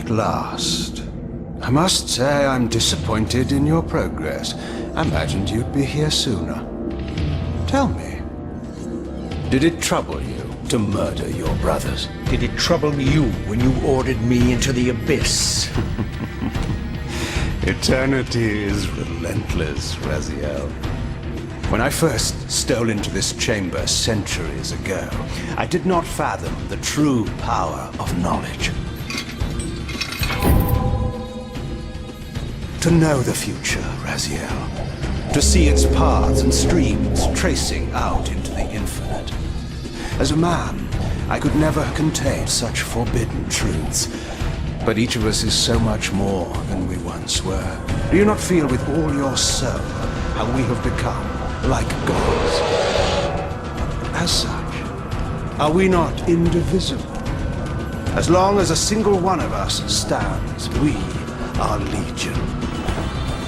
At last. I must say I'm disappointed in your progress. I imagined you'd be here sooner. Tell me, did it trouble you to murder your brothers? Did it trouble you when you ordered me into the abyss? Eternity is relentless, Raziel. When I first stole into this chamber centuries ago, I did not fathom the true power of knowledge. To know the future, Raziel. To see its paths and streams tracing out into the infinite. As a man, I could never contain such forbidden truths. But each of us is so much more than we once were. Do you not feel with all your soul how we have become like gods? As such, are we not indivisible? As long as a single one of us stands, we are legion.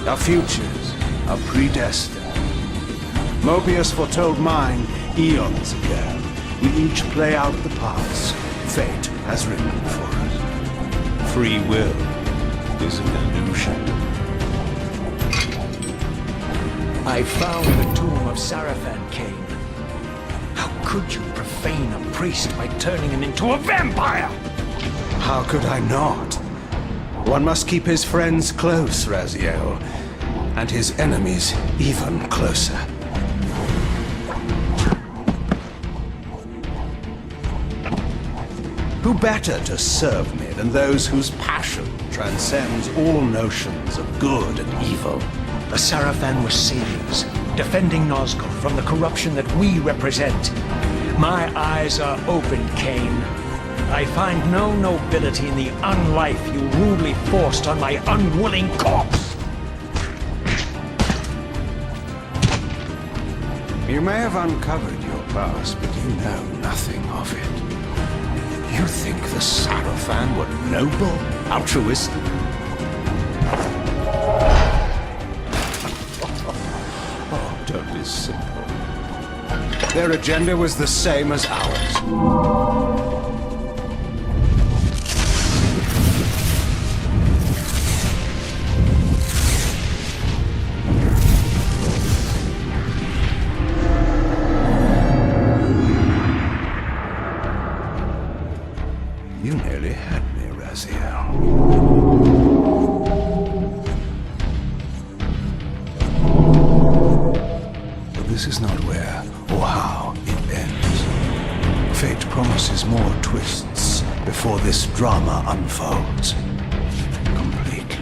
Our futures are predestined. Mobius foretold mine eons ago. We each play out the parts fate has written for us. Free will is an illusion. I found the tomb of Sarafan, Cain. How could you profane a priest by turning him into a vampire? How could I not? One must keep his friends close, Raziel, and his enemies even closer. Who better to serve me than those whose passion transcends all notions of good and evil? The Sarafan were saviors, defending Nazgul from the corruption that we represent. My eyes are open, Cain. I find no nobility in the unlife you rudely forced on my unwilling corpse. You may have uncovered your past, but you know nothing of it. You think the Sarafan were noble, altruistic? Oh, don't be simple. Their agenda was the same as ours. You nearly had me, Raziel. But this is not where or how it ends. Fate promises more twists before this drama unfolds completely.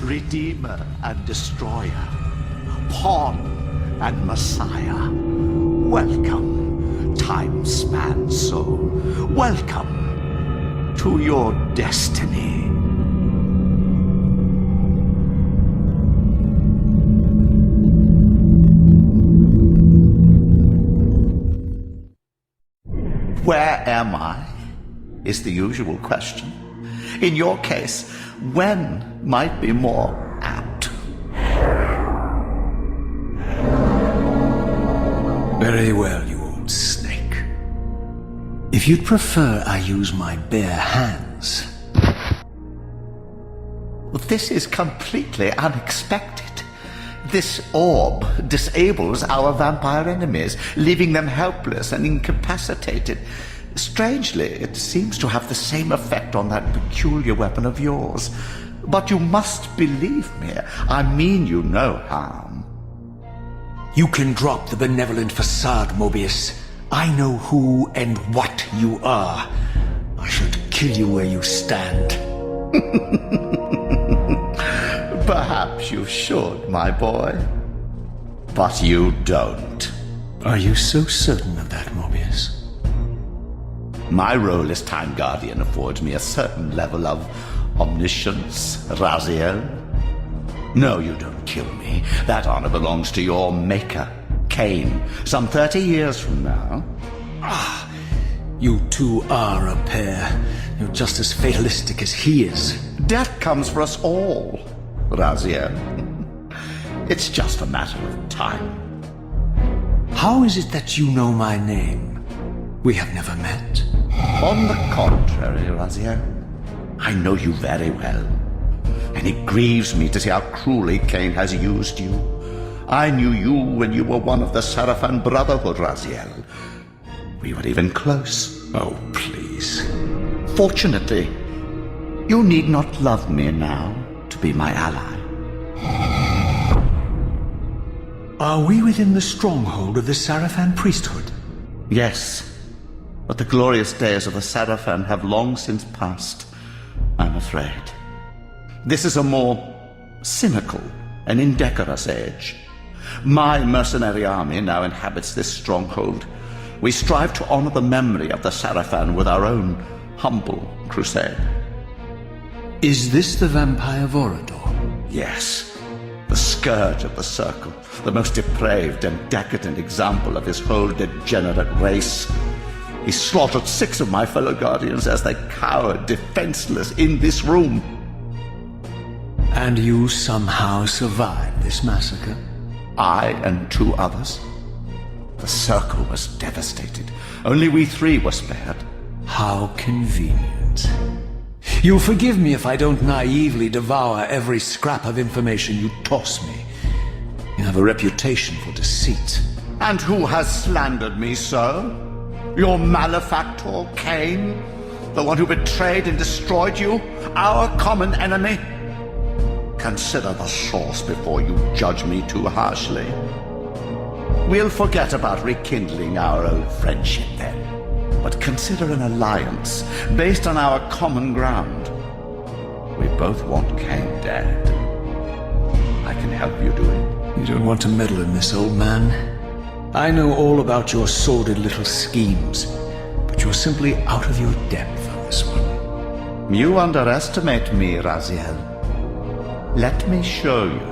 Redeemer and Destroyer, Pawn and Messiah. Welcome, time-span soul. Welcome to your destiny. Where am I? Is the usual question. In your case, when might be more apt. Very well, you old snake. If you'd prefer I use my bare hands. Well, this is completely unexpected. This orb disables our vampire enemies, leaving them helpless and incapacitated. Strangely, it seems to have the same effect on that peculiar weapon of yours. But you must believe me. I mean you no harm. You can drop the benevolent facade, Mobius. I know who and what you are. I should kill you where you stand. Perhaps you should, my boy. But you don't. Are you so certain of that, Mobius? My role as Time Guardian affords me a certain level of omniscience, Raziel. No, you don't kill me. That honor belongs to your maker, Cain, some 30 years from now. You two are a pair. You're just as fatalistic as he is. Death comes for us all, Raziel. It's just a matter of time. How is it that you know my name? We have never met. On the contrary, Raziel, I know you very well. And it grieves me to see how cruelly Cain has used you. I knew you when you were one of the Sarafan Brotherhood, Raziel. We were even close. Oh, please. Fortunately, you need not love me now to be my ally. Are we within the stronghold of the Sarafan priesthood? Yes, but the glorious days of the Sarafan have long since passed, I'm afraid. This is a more cynical and indecorous age. My mercenary army now inhabits this stronghold. We strive to honor the memory of the Sarafan with our own humble crusade. Is this the vampire Vorador? Yes, the scourge of the Circle, the most depraved and decadent example of his whole degenerate race. He slaughtered 6 of my fellow Guardians as they cowered defenseless in this room. And you somehow survived this massacre? I and 2 others. The Circle was devastated. Only we 3 were spared. How convenient. You'll forgive me if I don't naively devour every scrap of information you toss me. You have a reputation for deceit. And who has slandered me so? Your malefactor, Cain? The one who betrayed and destroyed you? Our common enemy? Consider the source before you judge me too harshly. We'll forget about rekindling our old friendship then. But consider an alliance based on our common ground. We both want Cain dead. I can help you do it. You don't want to meddle in this, old man. I know all about your sordid little schemes, but you're simply out of your depth on this one. You underestimate me, Raziel. Let me show you.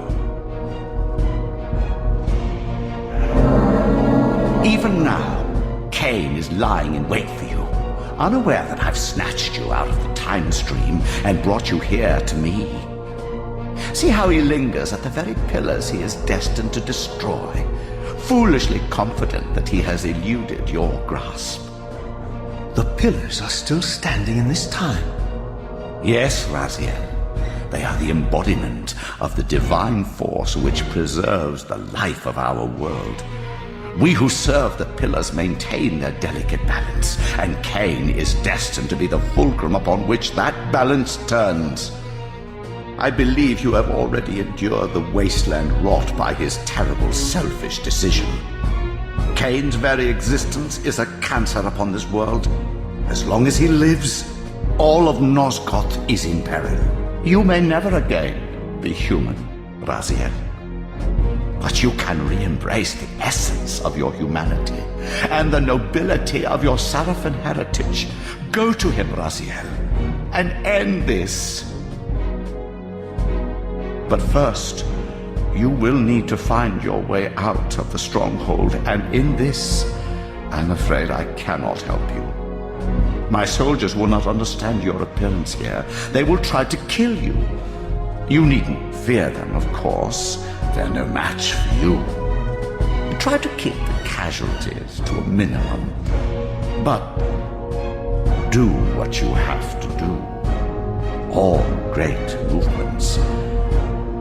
Even now, Cain is lying in wait for you, unaware that I've snatched you out of the time stream and brought you here to me. See how he lingers at the very pillars he is destined to destroy, foolishly confident that he has eluded your grasp. The pillars are still standing in this time. Yes, Raziel. They are the embodiment of the divine force which preserves the life of our world. We who serve the pillars maintain their delicate balance, and Cain is destined to be the fulcrum upon which that balance turns. I believe you have already endured the wasteland wrought by his terrible selfish decision. Cain's very existence is a cancer upon this world. As long as he lives, all of Nosgoth is in peril. You may never again be human, Raziel. But you can re-embrace the essence of your humanity and the nobility of your Sarafan heritage. Go to him, Raziel, and end this. But first, you will need to find your way out of the stronghold, and in this, I'm afraid I cannot help you. My soldiers will not understand your appearance here. They will try to kill you. You needn't fear them, of course. They're no match for you. Try to keep the casualties to a minimum. But do what you have to do. All great movements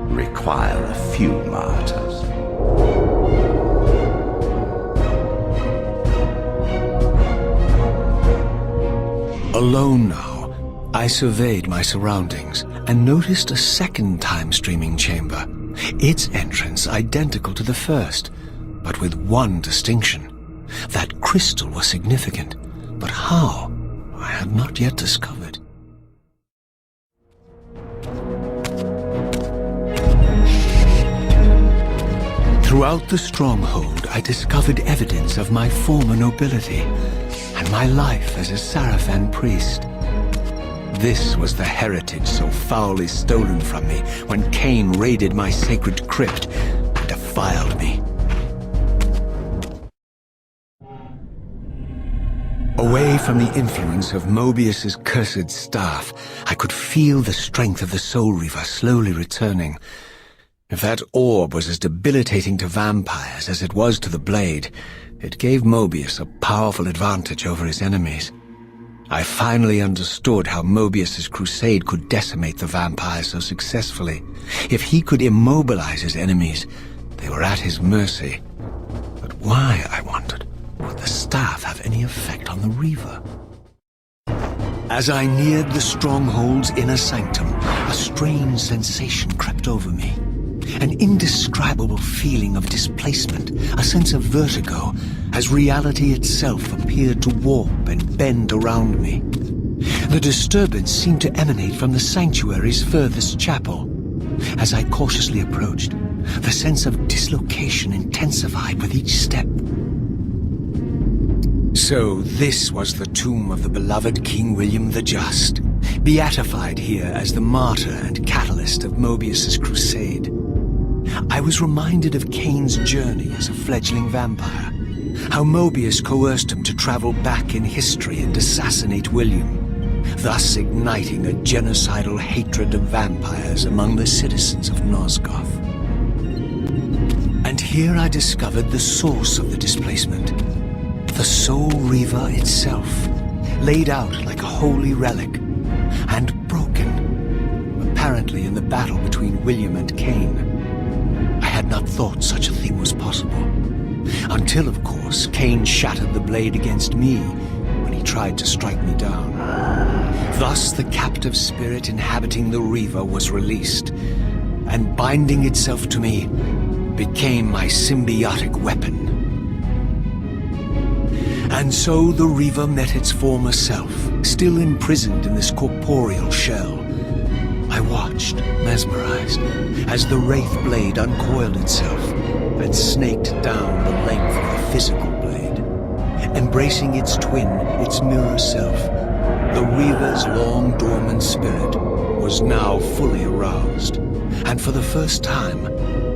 require a few martyrs. Alone now, I surveyed my surroundings and noticed a second time-streaming chamber. Its entrance identical to the first, but with one distinction. That crystal was significant, but how, I had not yet discovered. Throughout the stronghold, I discovered evidence of my former nobility. and my life as a Sarafan priest. This was the heritage so foully stolen from me when Cain raided my sacred crypt and defiled me. Away from the influence of Mobius's cursed staff, I could feel the strength of the Soul Reaver slowly returning. If that orb was as debilitating to vampires as it was to the blade, it gave Mobius a powerful advantage over his enemies. I finally understood how Mobius's crusade could decimate the vampires so successfully. If he could immobilize his enemies, they were at his mercy. But why, I wondered, would the staff have any effect on the Reaver? As I neared the stronghold's inner sanctum, a strange sensation crept over me. An indescribable feeling of displacement, a sense of vertigo, as reality itself appeared to warp and bend around me. The disturbance seemed to emanate from the sanctuary's furthest chapel. As I cautiously approached, the sense of dislocation intensified with each step. So this was the tomb of the beloved King William the Just, beatified here as the martyr and catalyst of Mobius's crusade. I was reminded of Cain's journey as a fledgling vampire, how Mobius coerced him to travel back in history and assassinate William, thus igniting a genocidal hatred of vampires among the citizens of Nosgoth. And here I discovered the source of the displacement, the Soul Reaver itself, laid out like a holy relic, and broken, apparently in the battle between William and Cain. I had not thought such a thing was possible. Until, of course, Cain shattered the blade against me when he tried to strike me down. Thus the captive spirit inhabiting the Reaver was released, and binding itself to me became my symbiotic weapon. And so the Reaver met its former self, still imprisoned in this corporeal shell. I watched, mesmerized, as the Wraith blade uncoiled itself and snaked down the length of the physical blade. Embracing its twin, its mirror self, the Reaver's long-dormant spirit was now fully aroused, and for the first time,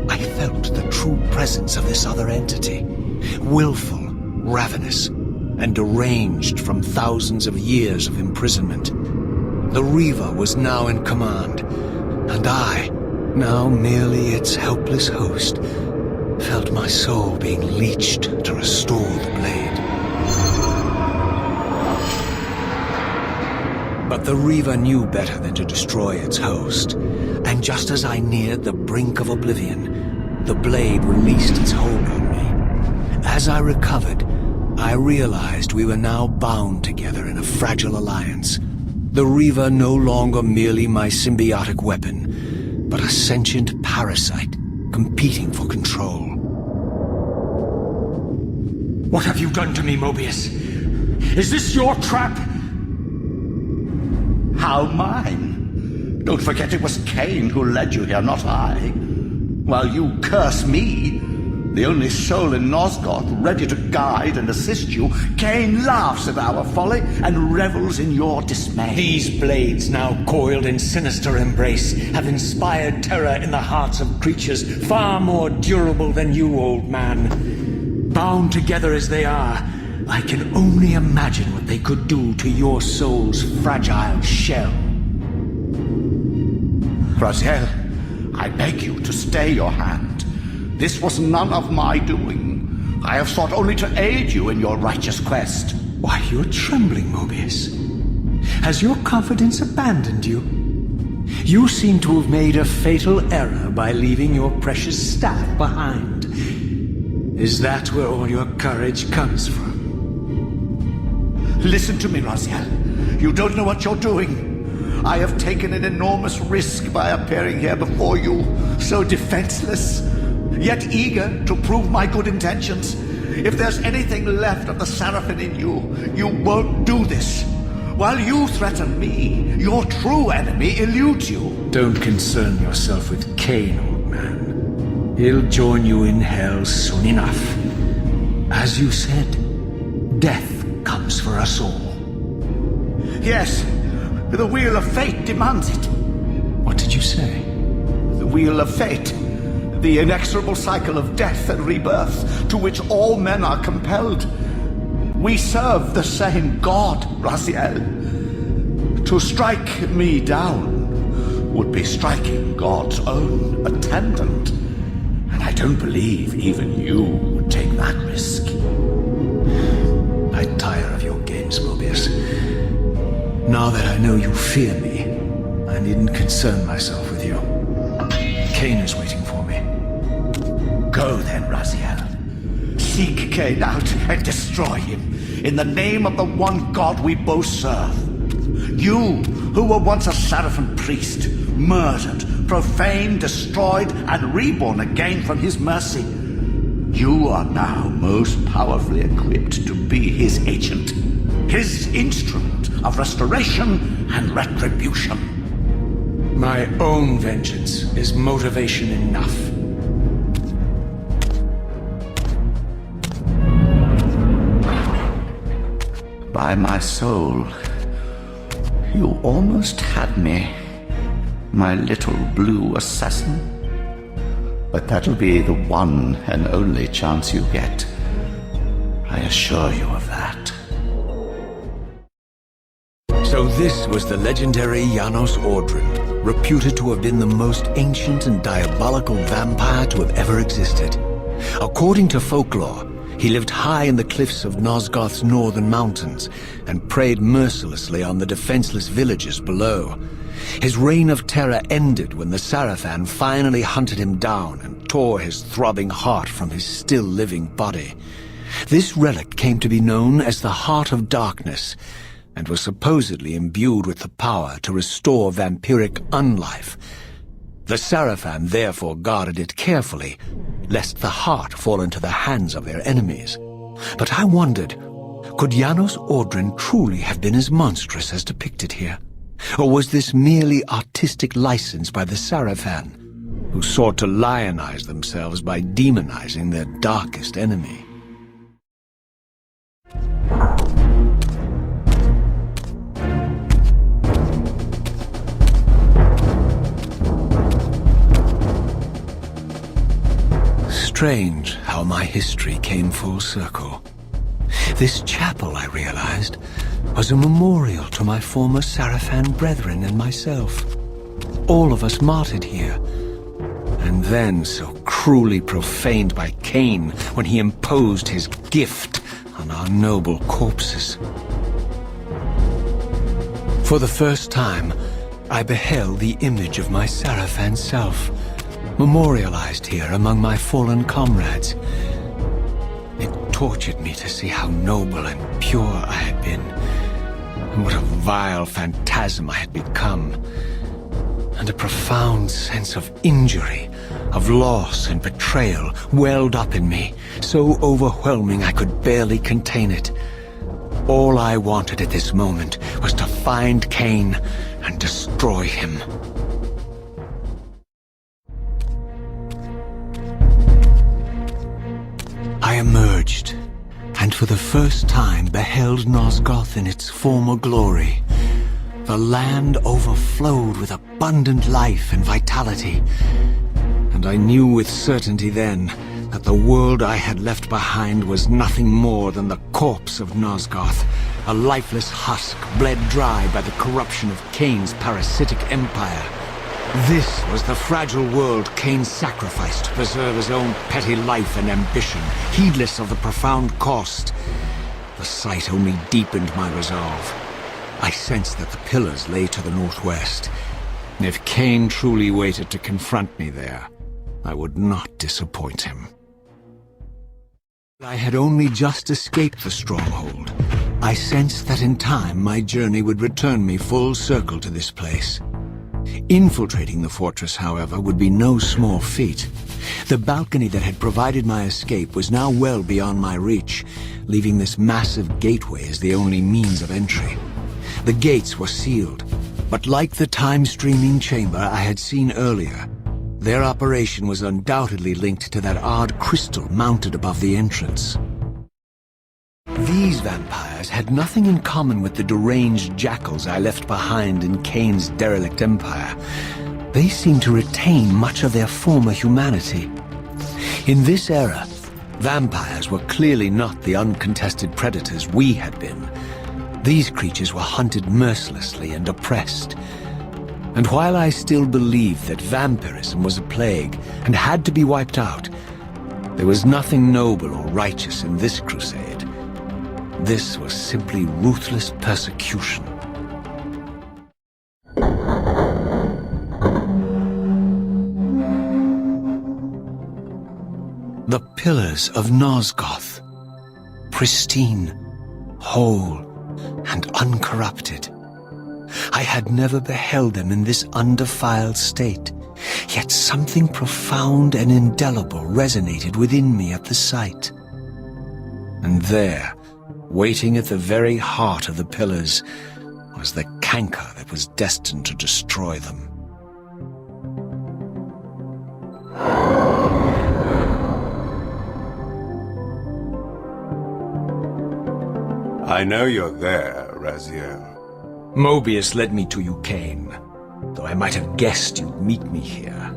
I felt the true presence of this other entity, willful, ravenous, and deranged from thousands of years of imprisonment. The Reaver was now in command, and I, now merely its helpless host, felt my soul being leeched to restore the blade. But the Reaver knew better than to destroy its host, and just as I neared the brink of oblivion, the blade released its hold on me. As I recovered, I realized we were now bound together in a fragile alliance. The Reaver no longer merely my symbiotic weapon, but a sentient parasite competing for control. What have you done to me, Mobius? Is this your trap? How mine? Don't forget it was Cain who led you here, not I. While you curse me, the only soul in Nosgoth ready to guide and assist you, Cain laughs at our folly and revels in your dismay. These blades, now coiled in sinister embrace, have inspired terror in the hearts of creatures far more durable than you, old man. Bound together as they are, I can only imagine what they could do to your soul's fragile shell. Raziel, I beg you to stay your hand. This was none of my doing. I have sought only to aid you in your righteous quest. Why, you're trembling, Mobius. Has your confidence abandoned you? You seem to have made a fatal error by leaving your precious staff behind. Is that where all your courage comes from? Listen to me, Raziel. You don't know what you're doing. I have taken an enormous risk by appearing here before you, so defenseless, yet eager to prove my good intentions. If there's anything left of the Sarafan in you, you won't do this. While you threaten me, your true enemy eludes you. Don't concern yourself with Cain, old man. He'll join you in hell soon enough. As you said, death comes for us all. Yes, the wheel of fate demands it. What did you say? The wheel of fate. The inexorable cycle of death and rebirth to which all men are compelled. We serve the same God, Raziel. To strike me down would be striking God's own attendant. And I don't believe even you would take that risk. I tire of your games, Mobius. Now that I know you fear me, I needn't concern myself with you. Cain is waiting for me. Go then, Raziel. Seek Cain out and destroy him in the name of the one God we both serve. You, who were once a Seraphim priest, murdered, profaned, destroyed, and reborn again from his mercy. You are now most powerfully equipped to be his agent, his instrument of restoration and retribution. My own vengeance is motivation enough. By my soul, you almost had me, my little blue assassin. But that'll be the one and only chance you get. I assure you of that. So this was the legendary Janos Audrin, reputed to have been the most ancient and diabolical vampire to have ever existed. According to folklore, he lived high in the cliffs of Nosgoth's northern mountains and preyed mercilessly on the defenseless villages below. His reign of terror ended when the Sarafan finally hunted him down and tore his throbbing heart from his still-living body. This relic came to be known as the Heart of Darkness, and was supposedly imbued with the power to restore vampiric unlife. The Sarafan therefore guarded it carefully, lest the heart fall into the hands of their enemies. But I wondered, could Janos Audrin truly have been as monstrous as depicted here? Or was this merely artistic license by the Sarafan, who sought to lionize themselves by demonizing their darkest enemy? Strange how my history came full circle. This chapel, I realized, was a memorial to my former Sarafan brethren and myself. All of us martyred here, and then so cruelly profaned by Cain when he imposed his gift on our noble corpses. For the first time, I beheld the image of my Sarafan self, memorialized here among my fallen comrades. It tortured me to see how noble and pure I had been, and what a vile phantasm I had become, and a profound sense of injury, of loss and betrayal welled up in me, so overwhelming I could barely contain it. All I wanted at this moment was to find Cain and destroy him. I emerged, and for the first time beheld Nosgoth in its former glory. The land overflowed with abundant life and vitality, and I knew with certainty then that the world I had left behind was nothing more than the corpse of Nosgoth, a lifeless husk bled dry by the corruption of Cain's parasitic empire. This was the fragile world Cain sacrificed to preserve his own petty life and ambition, heedless of the profound cost. The sight only deepened my resolve. I sensed that the pillars lay to the northwest, and if Cain truly waited to confront me there, I would not disappoint him. I had only just escaped the stronghold. I sensed that in time my journey would return me full circle to this place. Infiltrating the fortress, however, would be no small feat. The balcony that had provided my escape was now well beyond my reach, leaving this massive gateway as the only means of entry. The gates were sealed, but like the time-streaming chamber I had seen earlier, their operation was undoubtedly linked to that odd crystal mounted above the entrance. These vampires had nothing in common with the deranged jackals I left behind in Cain's derelict empire. They seemed to retain much of their former humanity. In this era, vampires were clearly not the uncontested predators we had been. These creatures were hunted mercilessly and oppressed. And while I still believed that vampirism was a plague and had to be wiped out, there was nothing noble or righteous in this crusade. This was simply ruthless persecution. The pillars of Nosgoth, pristine, whole, and uncorrupted. I had never beheld them in this undefiled state, yet something profound and indelible resonated within me at the sight. And there, waiting at the very heart of the pillars, was the canker that was destined to destroy them. I know you're there, Raziel. Mobius led me to you, Cain, though I might have guessed you'd meet me here.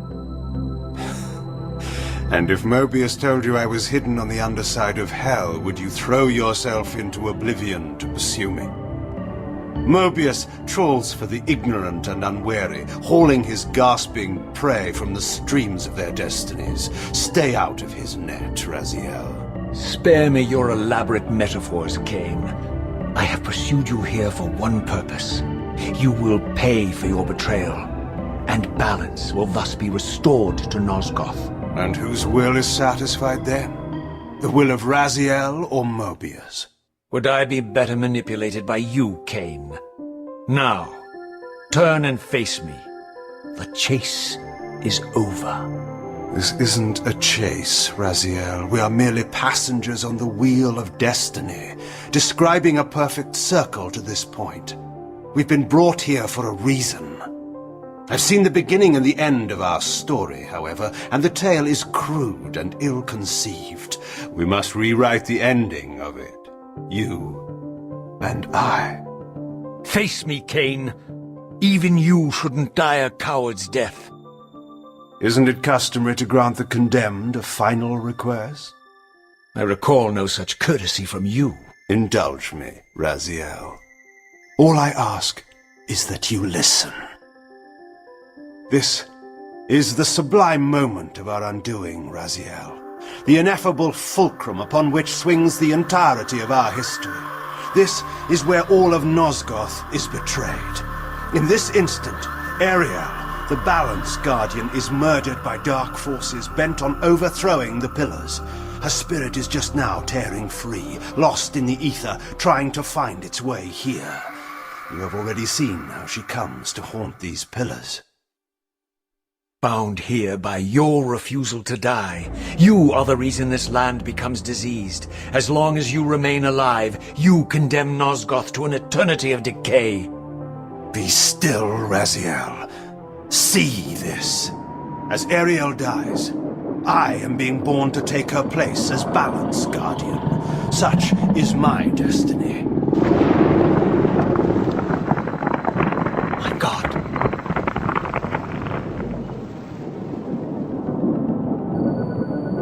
And if Mobius told you I was hidden on the underside of hell, would you throw yourself into oblivion to pursue me? Mobius trawls for the ignorant and unwary, hauling his gasping prey from the streams of their destinies. Stay out of his net, Raziel. Spare me your elaborate metaphors, Cain. I have pursued you here for one purpose. You will pay for your betrayal, and balance will thus be restored to Nosgoth. And whose will is satisfied then? The will of Raziel or Mobius? Would I be better manipulated by you, Cain? Now, turn and face me. The chase is over. This isn't a chase, Raziel. We are merely passengers on the wheel of destiny, describing a perfect circle to this point. We've been brought here for a reason. I've seen the beginning and the end of our story, however, and the tale is crude and ill-conceived. We must rewrite the ending of it. You and I. Face me, Cain. Even you shouldn't die a coward's death. Isn't it customary to grant the condemned a final request? I recall no such courtesy from you. Indulge me, Raziel. All I ask is that you listen. This is the sublime moment of our undoing, Raziel. The ineffable fulcrum upon which swings the entirety of our history. This is where all of Nosgoth is betrayed. In this instant, Ariel, the Balance Guardian, is murdered by dark forces bent on overthrowing the pillars. Her spirit is just now tearing free, lost in the ether, trying to find its way here. You have already seen how she comes to haunt these pillars. Bound here by your refusal to die. You are the reason this land becomes diseased. As long as you remain alive, you condemn Nosgoth to an eternity of decay. Be still, Raziel. See this. As Ariel dies, I am being born to take her place as Balance Guardian. Such is my destiny. My God.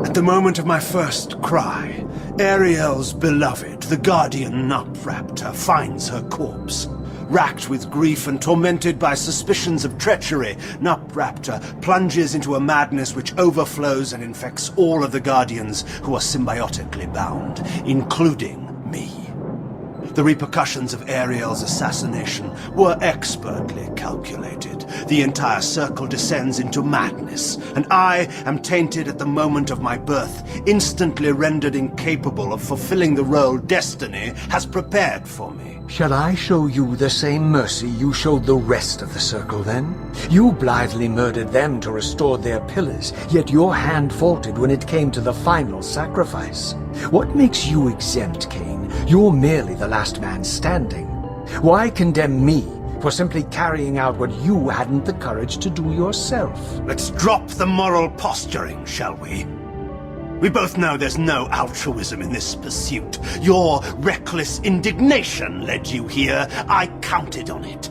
At the moment of my first cry, Ariel's beloved, the Guardian Nupraptor, finds her corpse. Racked with grief and tormented by suspicions of treachery, Nupraptor plunges into a madness which overflows and infects all of the Guardians who are symbiotically bound, including me. The repercussions of Ariel's assassination were expertly calculated. The entire circle descends into madness, and I am tainted at the moment of my birth, instantly rendered incapable of fulfilling the role destiny has prepared for me. Shall I show you the same mercy you showed the rest of the circle, then? You blithely murdered them to restore their pillars, yet your hand faltered when it came to the final sacrifice. What makes you exempt, Cain? You're merely the last man standing. Why condemn me for simply carrying out what you hadn't the courage to do yourself? Let's drop the moral posturing, shall we? We both know there's no altruism in this pursuit. Your reckless indignation led you here. I counted on it.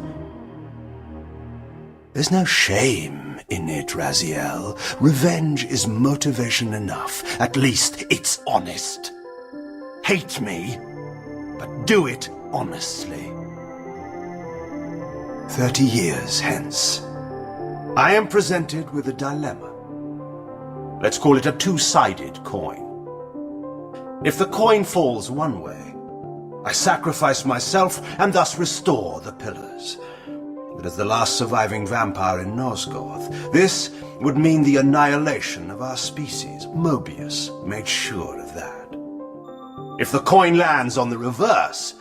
There's no shame in it, Raziel. Revenge is motivation enough. At least it's honest. Hate me, but do it honestly. 30 years hence, I am presented with a dilemma. Let's call it a two-sided coin. If the coin falls one way, I sacrifice myself and thus restore the pillars. But as the last surviving vampire in Nosgoth, this would mean the annihilation of our species. Mobius made sure of that. If the coin lands on the reverse,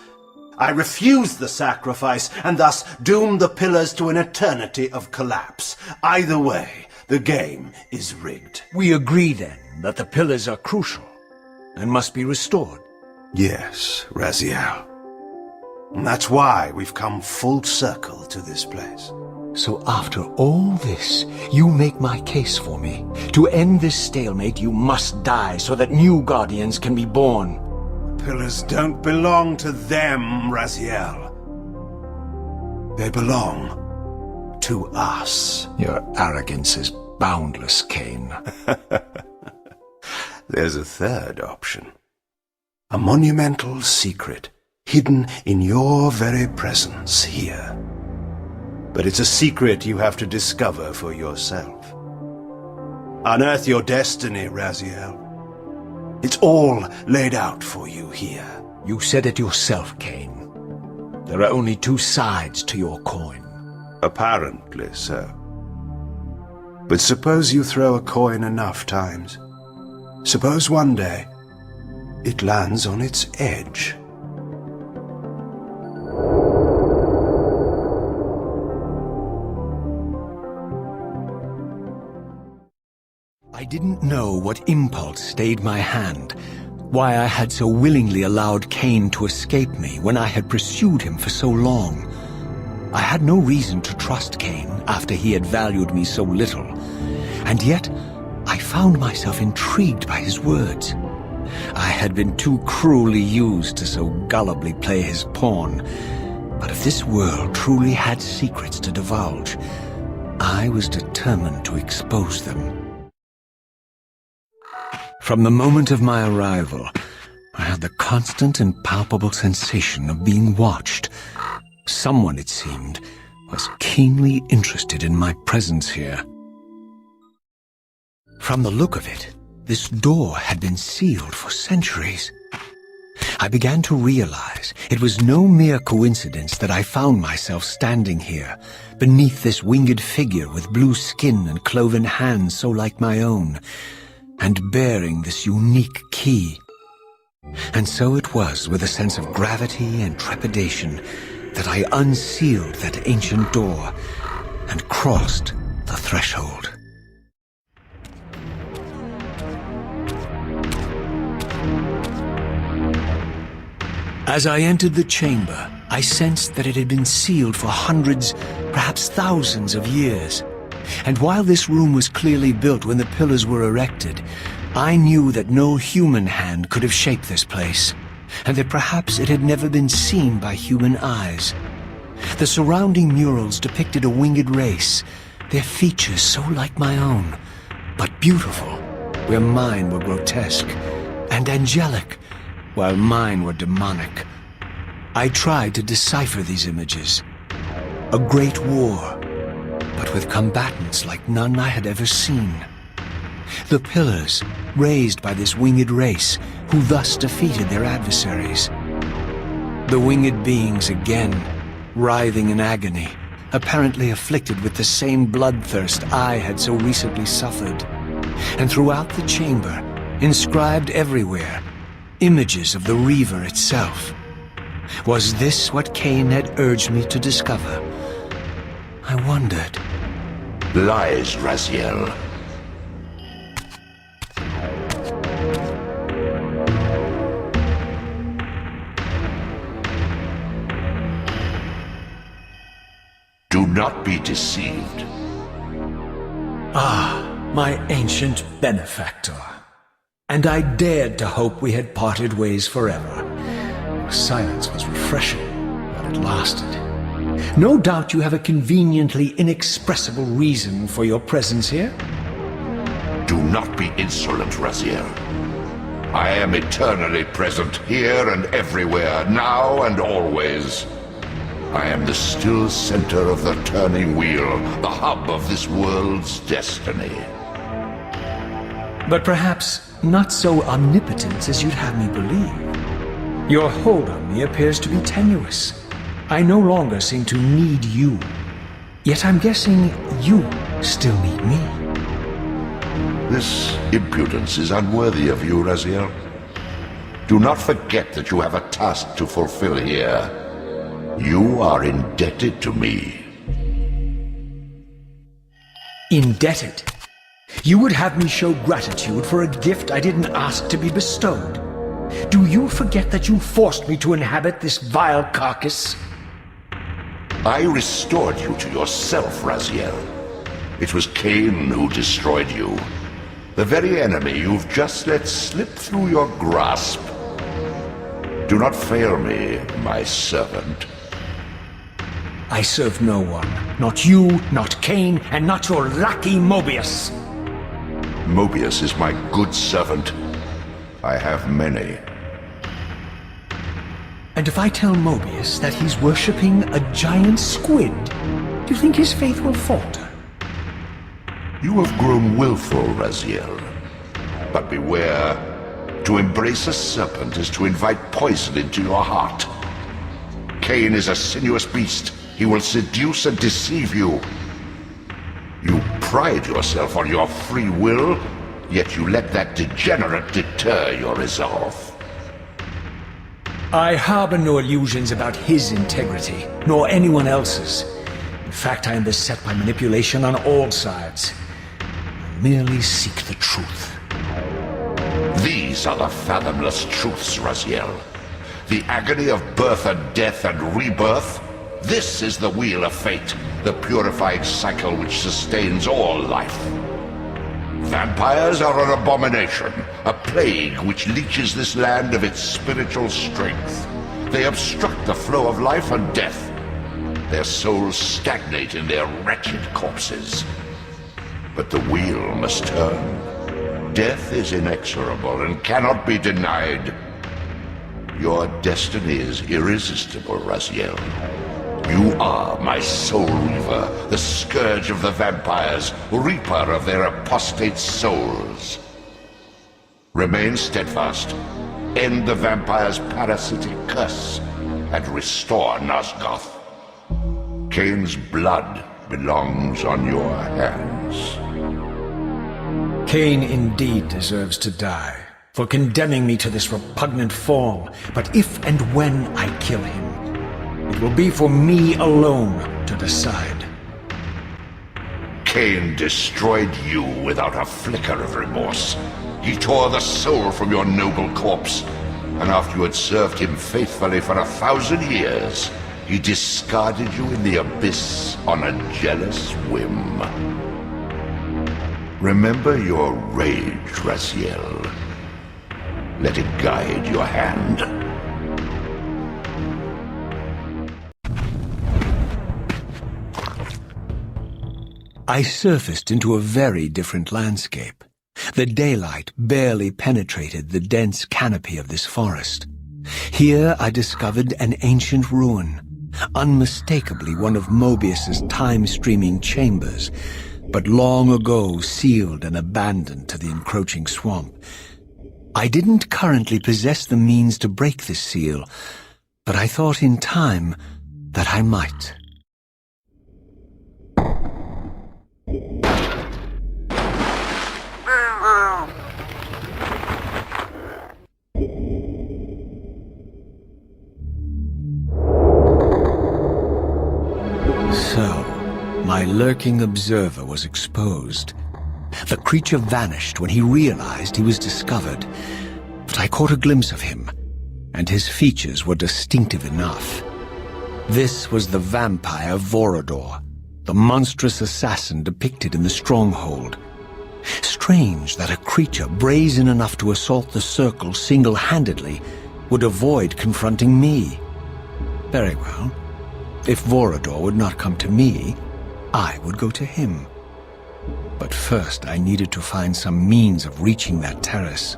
I refuse the sacrifice and thus doom the pillars to an eternity of collapse. Either way, the game is rigged. We agree, then, that the pillars are crucial and must be restored. Yes, Raziel. And that's why we've come full circle to this place. So after all this, you make my case for me. To end this stalemate, you must die so that new guardians can be born. Pillars don't belong to them, Raziel. They belong to us. Your arrogance is boundless, Cain. There's a third option. A monumental secret, hidden in your very presence here. But it's a secret you have to discover for yourself. Unearth your destiny, Raziel. It's all laid out for you here. You said it yourself, Cain. There are only two sides to your coin. Apparently so. But suppose you throw a coin enough times. Suppose one day it lands on its edge. I didn't know what impulse stayed my hand, why I had so willingly allowed Cain to escape me when I had pursued him for so long. I had no reason to trust Cain after he had valued me so little, and yet I found myself intrigued by his words. I had been too cruelly used to so gullibly play his pawn, but if this world truly had secrets to divulge, I was determined to expose them. From the moment of my arrival, I had the constant and palpable sensation of being watched. Someone, it seemed, was keenly interested in my presence here. From the look of it, this door had been sealed for centuries. I began to realize it was no mere coincidence that I found myself standing here, beneath this winged figure with blue skin and cloven hands so like my own, and bearing this unique key. And so it was with a sense of gravity and trepidation that I unsealed that ancient door and crossed the threshold. As I entered the chamber, I sensed that it had been sealed for hundreds, perhaps thousands of years. And while this room was clearly built when the pillars were erected, I knew that no human hand could have shaped this place, and that perhaps it had never been seen by human eyes. The surrounding murals depicted a winged race, their features so like my own, but beautiful, where mine were grotesque, and angelic, while mine were demonic. I tried to decipher these images. A great war, but with combatants like none I had ever seen. The pillars, raised by this winged race, who thus defeated their adversaries. The winged beings again, writhing in agony, apparently afflicted with the same bloodthirst I had so recently suffered. And throughout the chamber, inscribed everywhere, images of the reaver itself. Was this what Cain had urged me to discover? I wondered. Lies, Raziel. Do not be deceived. Ah, my ancient benefactor. and I dared to hope we had parted ways forever. Silence was refreshing, but it lasted. No doubt you have a conveniently inexpressible reason for your presence here. Do not be insolent, Raziel. I am eternally present here and everywhere, now and always. I am the still center of the turning wheel, the hub of this world's destiny. But perhaps not so omnipotent as you'd have me believe. Your hold on me appears to be tenuous. I no longer seem to need you. Yet I'm guessing you still need me. This impudence is unworthy of you, Raziel. Do not forget that you have a task to fulfill here. You are indebted to me. Indebted? You would have me show gratitude for a gift I didn't ask to be bestowed. Do you forget that you forced me to inhabit this vile carcass? I restored you to yourself, Raziel. It was Cain who destroyed you. The very enemy you've just let slip through your grasp. Do not fail me, my servant. I serve no one. Not you, not Cain, and not your lackey Mobius. Mobius is my good servant. I have many. And if I tell Mobius that he's worshipping a giant squid, do you think his faith will falter? You have grown willful, Raziel. But beware. To embrace a serpent is to invite poison into your heart. Cain is a sinuous beast. He will seduce and deceive you. You pride yourself on your free will, yet you let that degenerate deter your resolve. I harbor no illusions about his integrity, nor anyone else's. In fact, I am beset by manipulation on all sides. I merely seek the truth. These are the fathomless truths, Raziel. The agony of birth and death and rebirth. This is the wheel of fate, the purifying cycle which sustains all life. Vampires are an abomination, a plague which leeches this land of its spiritual strength. They obstruct the flow of life and death. Their souls stagnate in their wretched corpses. But the wheel must turn. Death is inexorable and cannot be denied. Your destiny is irresistible, Raziel. You are my soul reaver, the scourge of the vampires, reaper of their apostate souls. Remain steadfast, end the vampire's parasitic curse, and restore Nosgoth. Cain's blood belongs on your hands. Cain indeed deserves to die for condemning me to this repugnant form, but if and when I kill him, it will be for me alone to decide. Cain destroyed you without a flicker of remorse. He tore the soul from your noble corpse, and after you had served him faithfully for 1,000 years, he discarded you in the abyss on a jealous whim. Remember your rage, Raziel. Let it guide your hand. I surfaced into a very different landscape. The daylight barely penetrated the dense canopy of this forest. Here I discovered an ancient ruin, unmistakably one of Mobius's time-streaming chambers, but long ago sealed and abandoned to the encroaching swamp. I didn't currently possess the means to break this seal, but I thought in time that I might. So, my lurking observer was exposed. The creature vanished when he realized he was discovered, but I caught a glimpse of him, and his features were distinctive enough. This was the vampire Vorador, the monstrous assassin depicted in the stronghold. Strange strange that a creature brazen enough to assault the Circle single-handedly would avoid confronting me. Very well. If Vorador would not come to me, I would go to him. But first I needed to find some means of reaching that terrace.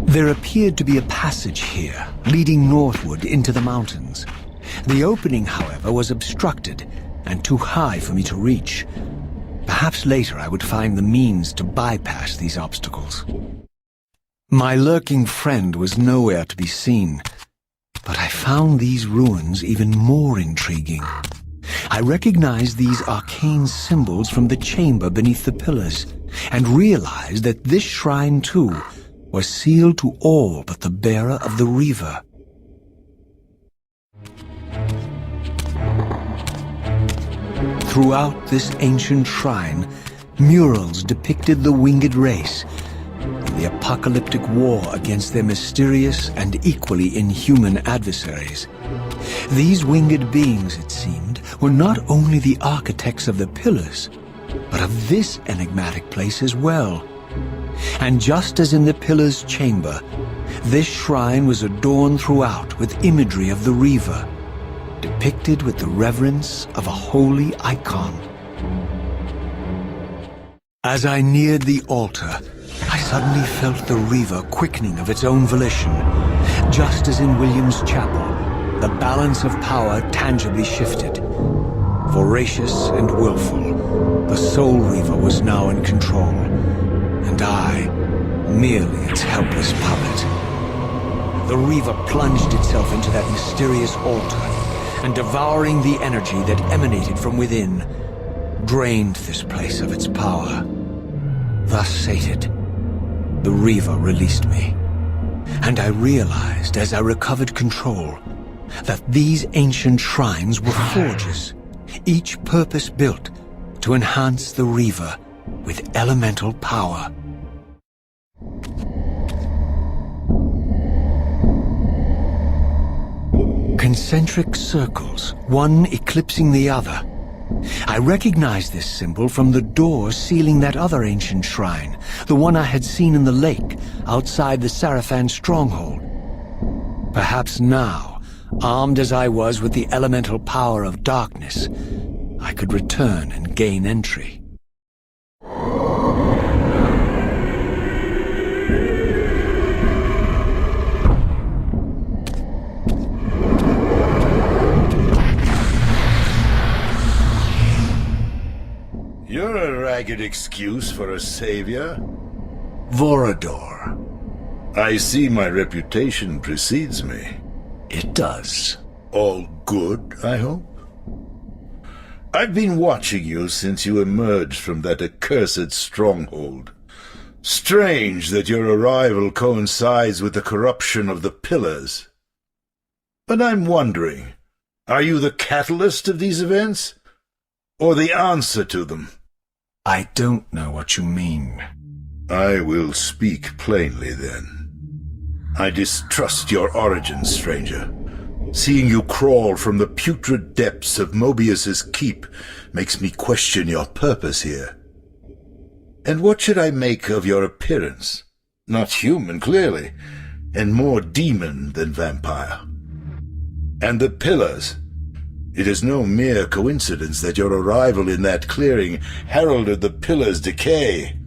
There appeared to be a passage here, leading northward into the mountains. The opening, however, was obstructed and too high for me to reach. Perhaps later I would find the means to bypass these obstacles. My lurking friend was nowhere to be seen, but I found these ruins even more intriguing. I recognized these arcane symbols from the chamber beneath the pillars, and realized that this shrine, too, was sealed to all but the bearer of the reaver. Throughout this ancient shrine, murals depicted the winged race, and the apocalyptic war against their mysterious and equally inhuman adversaries. These winged beings, it seemed, were not only the architects of the pillars, but of this enigmatic place as well. And just as in the Pillar's chamber, this shrine was adorned throughout with imagery of the reaver, depicted with the reverence of a holy icon. As I neared the altar, I suddenly felt the reaver quickening of its own volition. Just as in William's chapel, the balance of power tangibly shifted. Voracious and willful, the Soul Reaver was now in control, and I, merely its helpless puppet. The reaver plunged itself into that mysterious altar, and devouring the energy that emanated from within, drained this place of its power. Thus sated, the reaver released me, and I realized as I recovered control that these ancient shrines were forges, each purpose-built to enhance the reaver with elemental power. Concentric circles, one eclipsing the other. I recognized this symbol from the door sealing that other ancient shrine, the one I had seen in the lake outside the Sarafan stronghold. Perhaps now, armed as I was with the elemental power of darkness, I could return and gain entry. You're a ragged excuse for a savior. Vorador. I see my reputation precedes me. It does. All good, I hope? I've been watching you since you emerged from that accursed stronghold. Strange that your arrival coincides with the corruption of the Pillars. But I'm wondering, are you the catalyst of these events? Or the answer to them? I don't know what you mean. I will speak plainly, then. I distrust your origins, stranger. Seeing you crawl from the putrid depths of Mobius's keep makes me question your purpose here. And what should I make of your appearance? Not human, clearly, and more demon than vampire. And the Pillars. It is no mere coincidence that your arrival in that clearing heralded the Pillars' decay.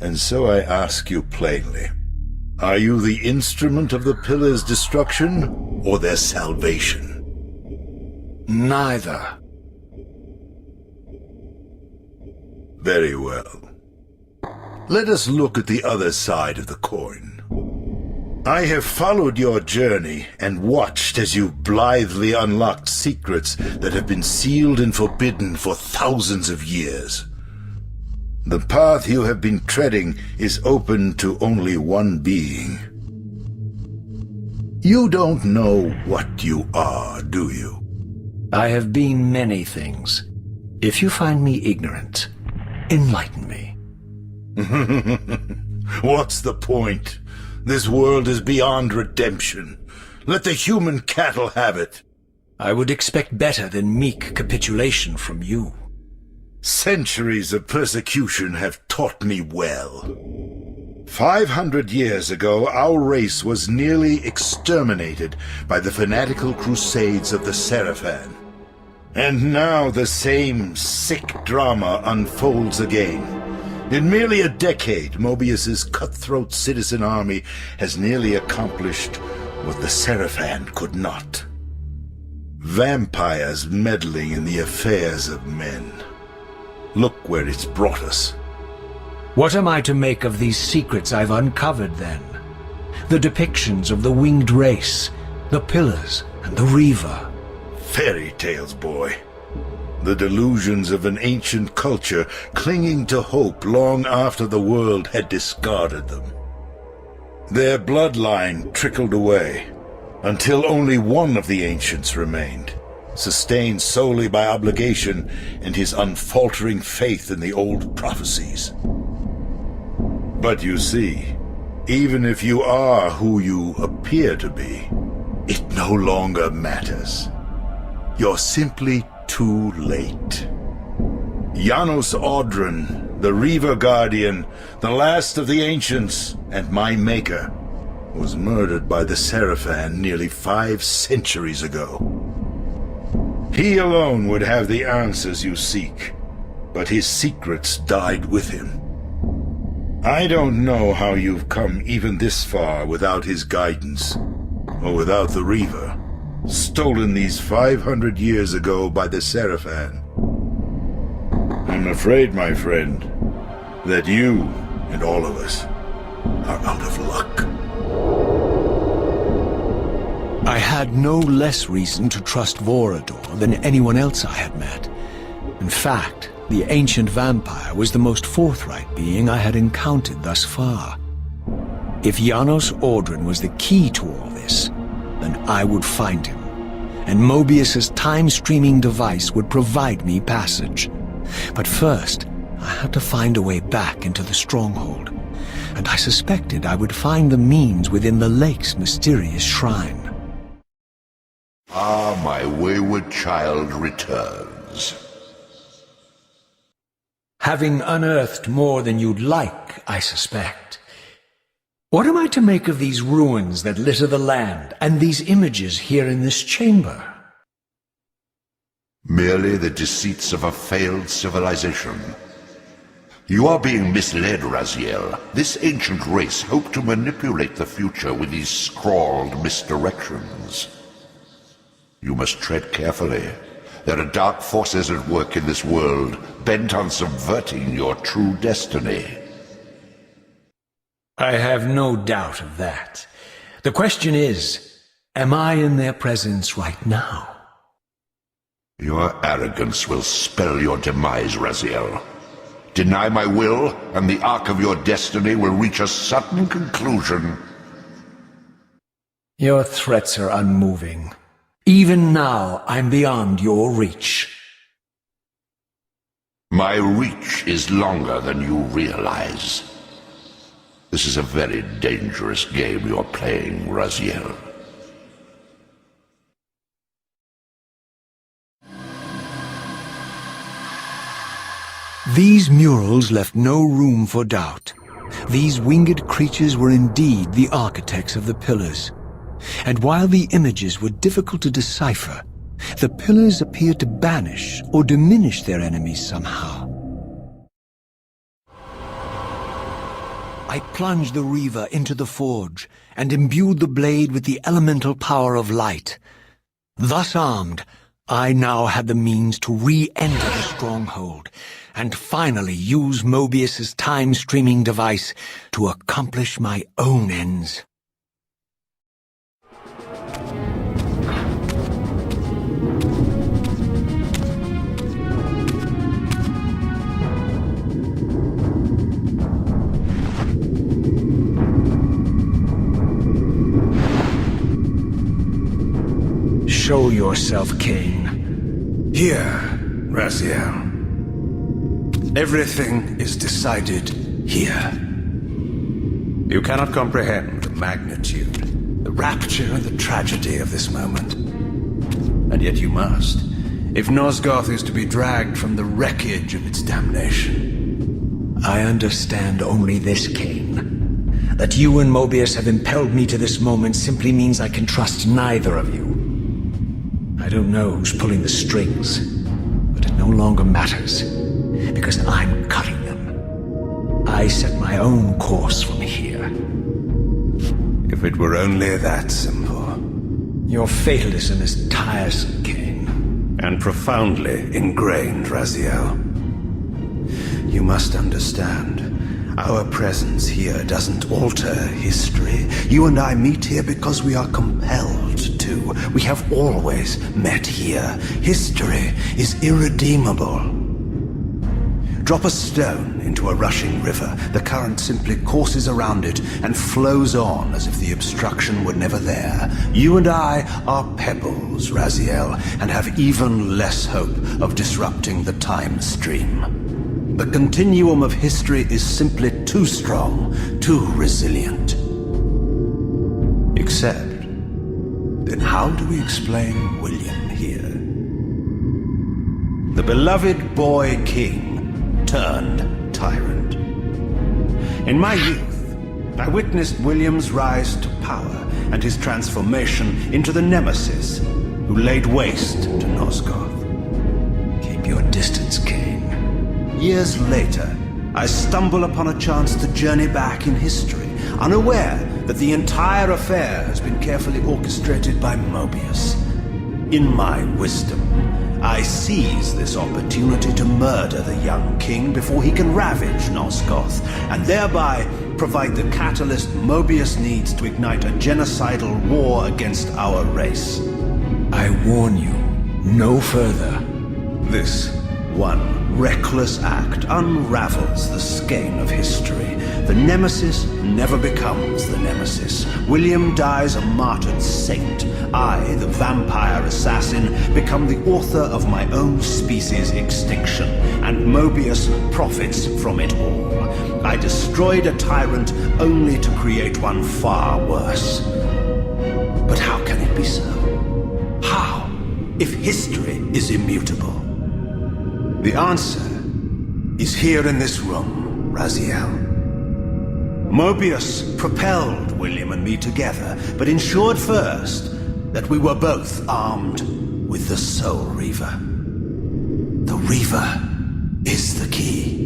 And so I ask you plainly, are you the instrument of the Pillars' destruction or their salvation? Neither. Very well. Let us look at the other side of the coin. I have followed your journey and watched as you blithely unlocked secrets that have been sealed and forbidden for thousands of years. The path you have been treading is open to only one being. You don't know what you are, do you? I have been many things. If you find me ignorant, enlighten me. What's the point? This world is beyond redemption. Let the human cattle have it. I would expect better than meek capitulation from you. Centuries of persecution have taught me well. 500 years ago, our race was nearly exterminated by the fanatical crusades of the Seraphan. And now the same sick drama unfolds again. In merely a decade, Mobius's cutthroat citizen army has nearly accomplished what the Seraphan could not. Vampires meddling in the affairs of men. Look where it's brought us. What am I to make of these secrets I've uncovered, then? The depictions of the winged race, the pillars, and the reaver. Fairy tales, boy. The delusions of an ancient culture clinging to hope long after the world had discarded them. Their bloodline trickled away, until only one of the ancients remained, sustained solely by obligation and his unfaltering faith in the old prophecies. But you see, even if you are who you appear to be, it no longer matters. You're simply too late. Janos Audron, the Reaver Guardian, the last of the ancients, and my maker, was murdered by the Seraphan nearly 5 centuries ago. He alone would have the answers you seek, but his secrets died with him. I don't know how you've come even this far without his guidance, or without the Reaver, stolen these 500 years ago by the Seraphan. I'm afraid, my friend, that you and all of us are out of luck. I had no less reason to trust Vorador than anyone else I had met. In fact, the ancient vampire was the most forthright being I had encountered thus far. If Janos Audron was the key to all this, then I would find him, and Mobius's time-streaming device would provide me passage. But first, I had to find a way back into the stronghold, and I suspected I would find the means within the lake's mysterious shrine. Ah, my wayward child returns. Having unearthed more than you'd like, I suspect. What am I to make of these ruins that litter the land, and these images here in this chamber? Merely the deceits of a failed civilization. You are being misled, Raziel. This ancient race hoped to manipulate the future with these scrawled misdirections. You must tread carefully. There are dark forces at work in this world, bent on subverting your true destiny. I have no doubt of that. The question is, am I in their presence right now? Your arrogance will spell your demise, Raziel. Deny my will, and the arc of your destiny will reach a sudden conclusion. Your threats are unmoving. Even now, I'm beyond your reach. My reach is longer than you realize. This is a very dangerous game you're playing, Raziel. These murals left no room for doubt. These winged creatures were indeed the architects of the pillars. And while the images were difficult to decipher, the pillars appeared to banish or diminish their enemies somehow. I plunged the reaver into the forge and imbued the blade with the elemental power of light. Thus armed, I now had the means to re-enter the stronghold and finally use Mobius's time-streaming device to accomplish my own ends. Show yourself, Cain. Here, Raziel. Everything is decided here. You cannot comprehend magnitude, the rapture and the tragedy of this moment. And yet you must, if Nosgoth is to be dragged from the wreckage of its damnation. I understand only this, Cain. That you and Mobius have impelled me to this moment simply means I can trust neither of you. I don't know who's pulling the strings, but it no longer matters, because I'm cutting them. I set my own course from here. If it were only that simple. Your fatalism is tiresome, Cain. And profoundly ingrained, Raziel. You must understand, our presence here doesn't alter history. You and I meet here because we are compelled to. We have always met here. History is irredeemable. Drop a stone into a rushing river. The current simply courses around it and flows on as if the obstruction were never there. You and I are pebbles, Raziel, and have even less hope of disrupting the time stream. The continuum of history is simply too strong, too resilient. Except, then how do we explain William here? The beloved boy king turned tyrant. In my youth, I witnessed William's rise to power and his transformation into the nemesis who laid waste to Nosgoth. Keep your distance, Cain. Years later, I stumble upon a chance to journey back in history, unaware that the entire affair has been carefully orchestrated by Mobius. In my wisdom, I seize this opportunity to murder the young king before he can ravage Nosgoth, and thereby provide the catalyst Mobius needs to ignite a genocidal war against our race. I warn you, no further. This one reckless act unravels the skein of history. The nemesis never becomes the nemesis. William dies a martyred saint. I, the vampire assassin, become the author of my own species' extinction, and Mobius profits from it all. I destroyed a tyrant only to create one far worse. But how can it be so? How, if history is immutable? The answer is here in this room, Raziel. Mobius propelled William and me together, but ensured first that we were both armed with the Soul Reaver. The Reaver is the key.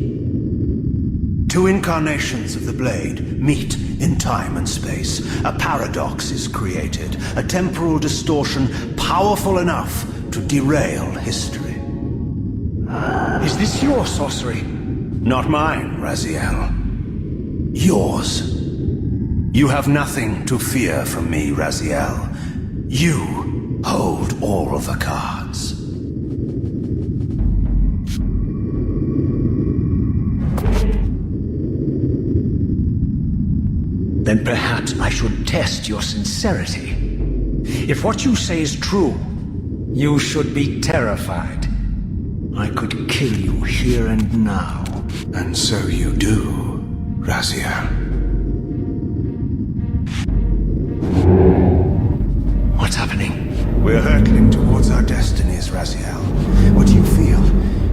Two incarnations of the blade meet in time and space. A paradox is created, a temporal distortion powerful enough to derail history. Is this your sorcery? Not mine, Raziel. Yours. You have nothing to fear from me, Raziel. You hold all the cards. Then perhaps I should test your sincerity. If what you say is true, you should be terrified. I could kill you here and now. And so you do, Raziel. What's happening? We're hurtling towards our destinies, Raziel. What you feel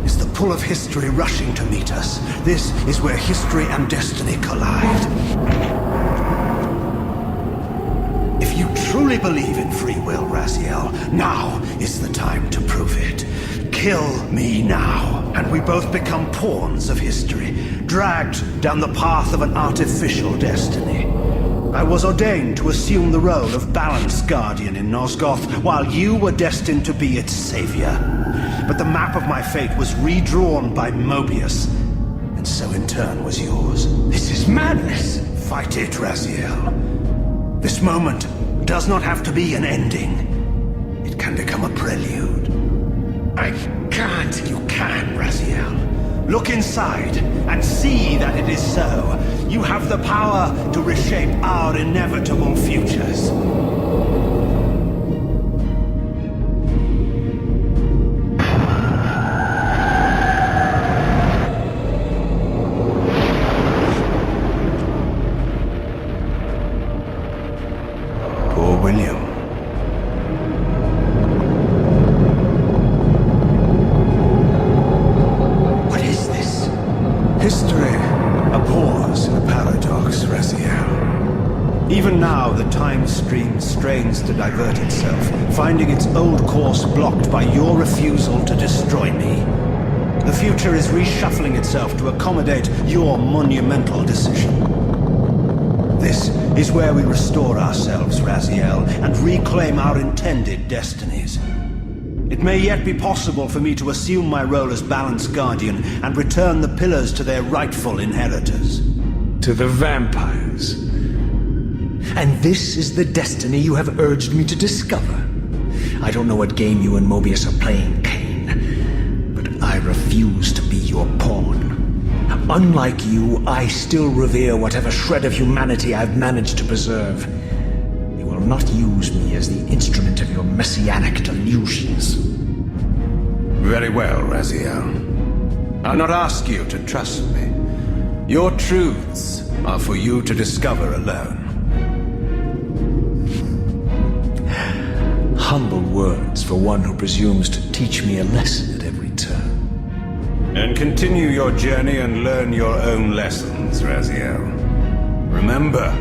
is the pull of history rushing to meet us. This is where history and destiny collide. If you truly believe in free will, Raziel, now is the time to prove it. Kill me now, and we both become pawns of history, dragged down the path of an artificial destiny. I was ordained to assume the role of balanced guardian in Nosgoth, while you were destined to be its savior. But the map of my fate was redrawn by Mobius, and so in turn was yours. This is madness! Fight it, Raziel. This moment does not have to be an ending. It can become a prelude. I can't. You can, Raziel. Look inside and see that it is so. You have the power to reshape our inevitable futures. stream strains to divert itself, finding its old course blocked by your refusal to destroy me. The future is reshuffling itself to accommodate your monumental decision. This is where we restore ourselves, Raziel, and reclaim our intended destinies. It may yet be possible for me to assume my role as Balance Guardian and return the pillars to their rightful inheritors. To the vampires. And this is the destiny you have urged me to discover. I don't know what game you and Mobius are playing, Kane, but I refuse to be your pawn. Unlike you, I still revere whatever shred of humanity I've managed to preserve. You will not use me as the instrument of your messianic delusions. Very well, Raziel. I'll not ask you to trust me. Your truths are for you to discover alone. Humble words for one who presumes to teach me a lesson at every turn. And continue your journey and learn your own lessons, Raziel. Remember,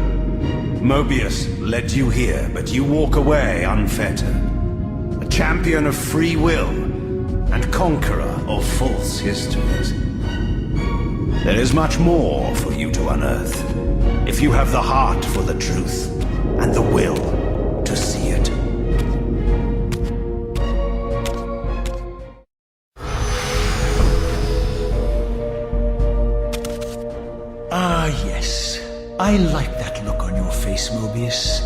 Mobius led you here, but you walk away unfettered. A champion of free will and conqueror of false histories. There is much more for you to unearth, if you have the heart for the truth and the will to see it. Ah, yes. I like that look on your face, Mobius.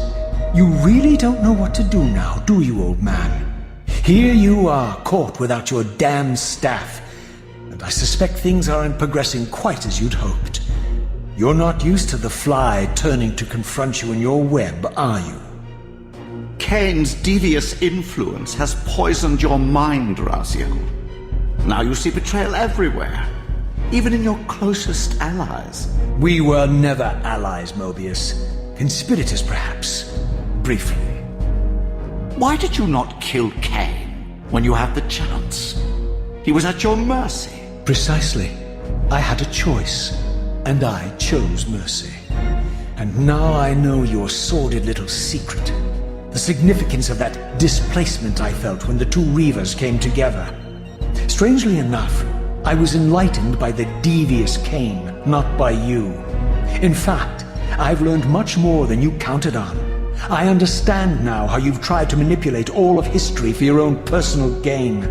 You really don't know what to do now, do you, old man? Here you are, caught without your damn staff. And I suspect things aren't progressing quite as you'd hoped. You're not used to the fly turning to confront you in your web, are you? Kane's devious influence has poisoned your mind, Raziel. Now you see betrayal everywhere, even in your closest allies. We were never allies, Mobius. Conspirators, perhaps. Briefly. Why did you not kill Kane when you had the chance? He was at your mercy. Precisely. I had a choice, and I chose mercy. And now I know your sordid little secret. The significance of that displacement I felt when the two reavers came together. Strangely enough, I was enlightened by the devious Kane, not by you. In fact, I've learned much more than you counted on. I understand now how you've tried to manipulate all of history for your own personal gain.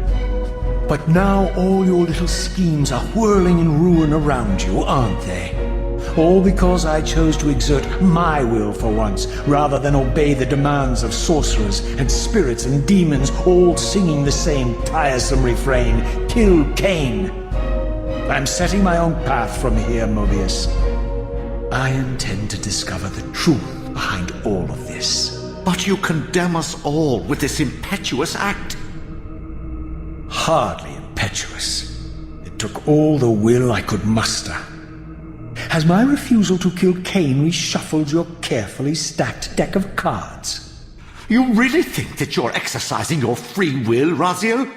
But now all your little schemes are whirling in ruin around you, aren't they? All because I chose to exert my will for once, rather than obey the demands of sorcerers and spirits and demons, all singing the same tiresome refrain, "Kill Kane." I'm setting my own path from here, Mobius. I intend to discover the truth behind all of this. But you condemn us all with this impetuous act. Hardly impetuous. It took all the will I could muster. Has my refusal to kill Kane reshuffled your carefully stacked deck of cards? You really think that you're exercising your free will, Raziel?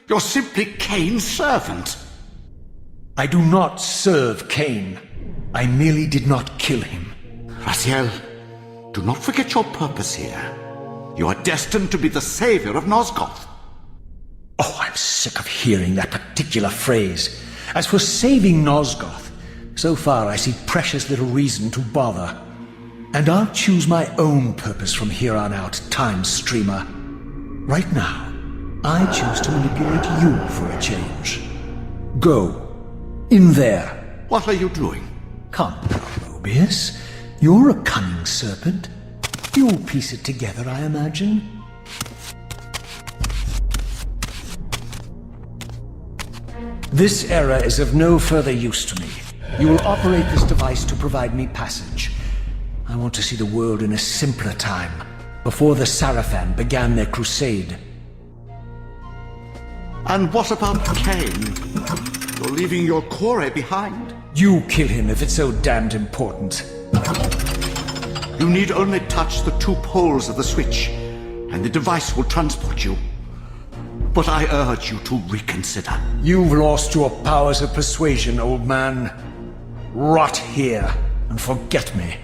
You're simply Kane's servant. I do not serve Kane. I merely did not kill him. Raziel, do not forget your purpose here. You are destined to be the savior of Nosgoth. Oh, I'm sick of hearing that particular phrase. As for saving Nosgoth, so far I see precious little reason to bother. And I'll choose my own purpose from here on out, Time Streamer. Right now, I choose to manipulate you for a change. Go. In there. What are you doing? Come now, Mobius. You're a cunning serpent. You'll piece it together, I imagine. This error is of no further use to me. You will operate this device to provide me passage. I want to see the world in a simpler time, before the Sarafan began their crusade. And what about Kane? You're leaving your core behind. You kill him if it's so damned important. You need only touch the two poles of the switch, and the device will transport you. But I urge you to reconsider. You've lost your powers of persuasion, old man. Rot here and forget me.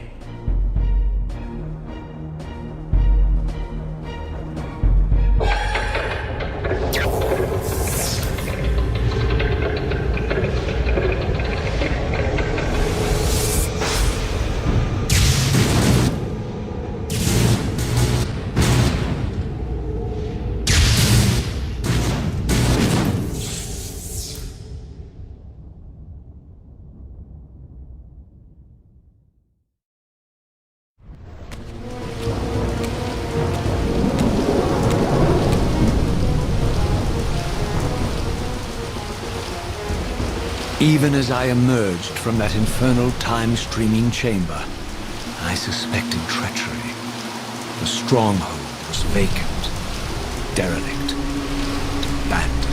Even as I emerged from that infernal time-streaming chamber, I suspected treachery. The stronghold was vacant, derelict, abandoned.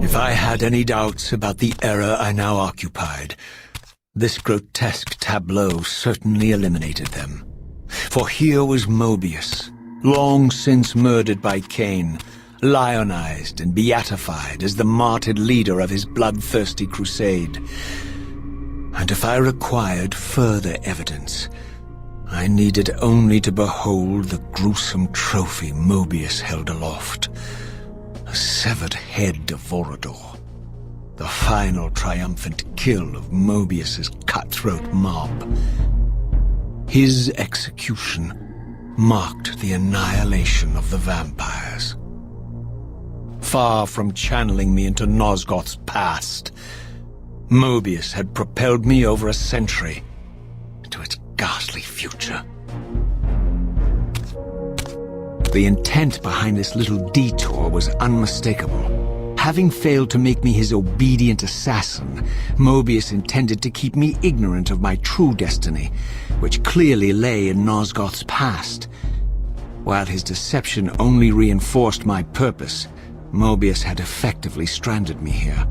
If I had any doubts about the era I now occupied, this grotesque tableau certainly eliminated them. For here was Mobius, long since murdered by Cain, lionized and beatified as the martyred leader of his bloodthirsty crusade. And if I required further evidence, I needed only to behold the gruesome trophy Mobius held aloft. A severed head of Vorador, the final triumphant kill of Mobius's cutthroat mob. His execution marked the annihilation of the vampires. Far from channeling me into Nosgoth's past, Mobius had propelled me over a century into its ghastly future. The intent behind this little detour was unmistakable. Having failed to make me his obedient assassin, Mobius intended to keep me ignorant of my true destiny, which clearly lay in Nosgoth's past. While his deception only reinforced my purpose, Mobius had effectively stranded me here.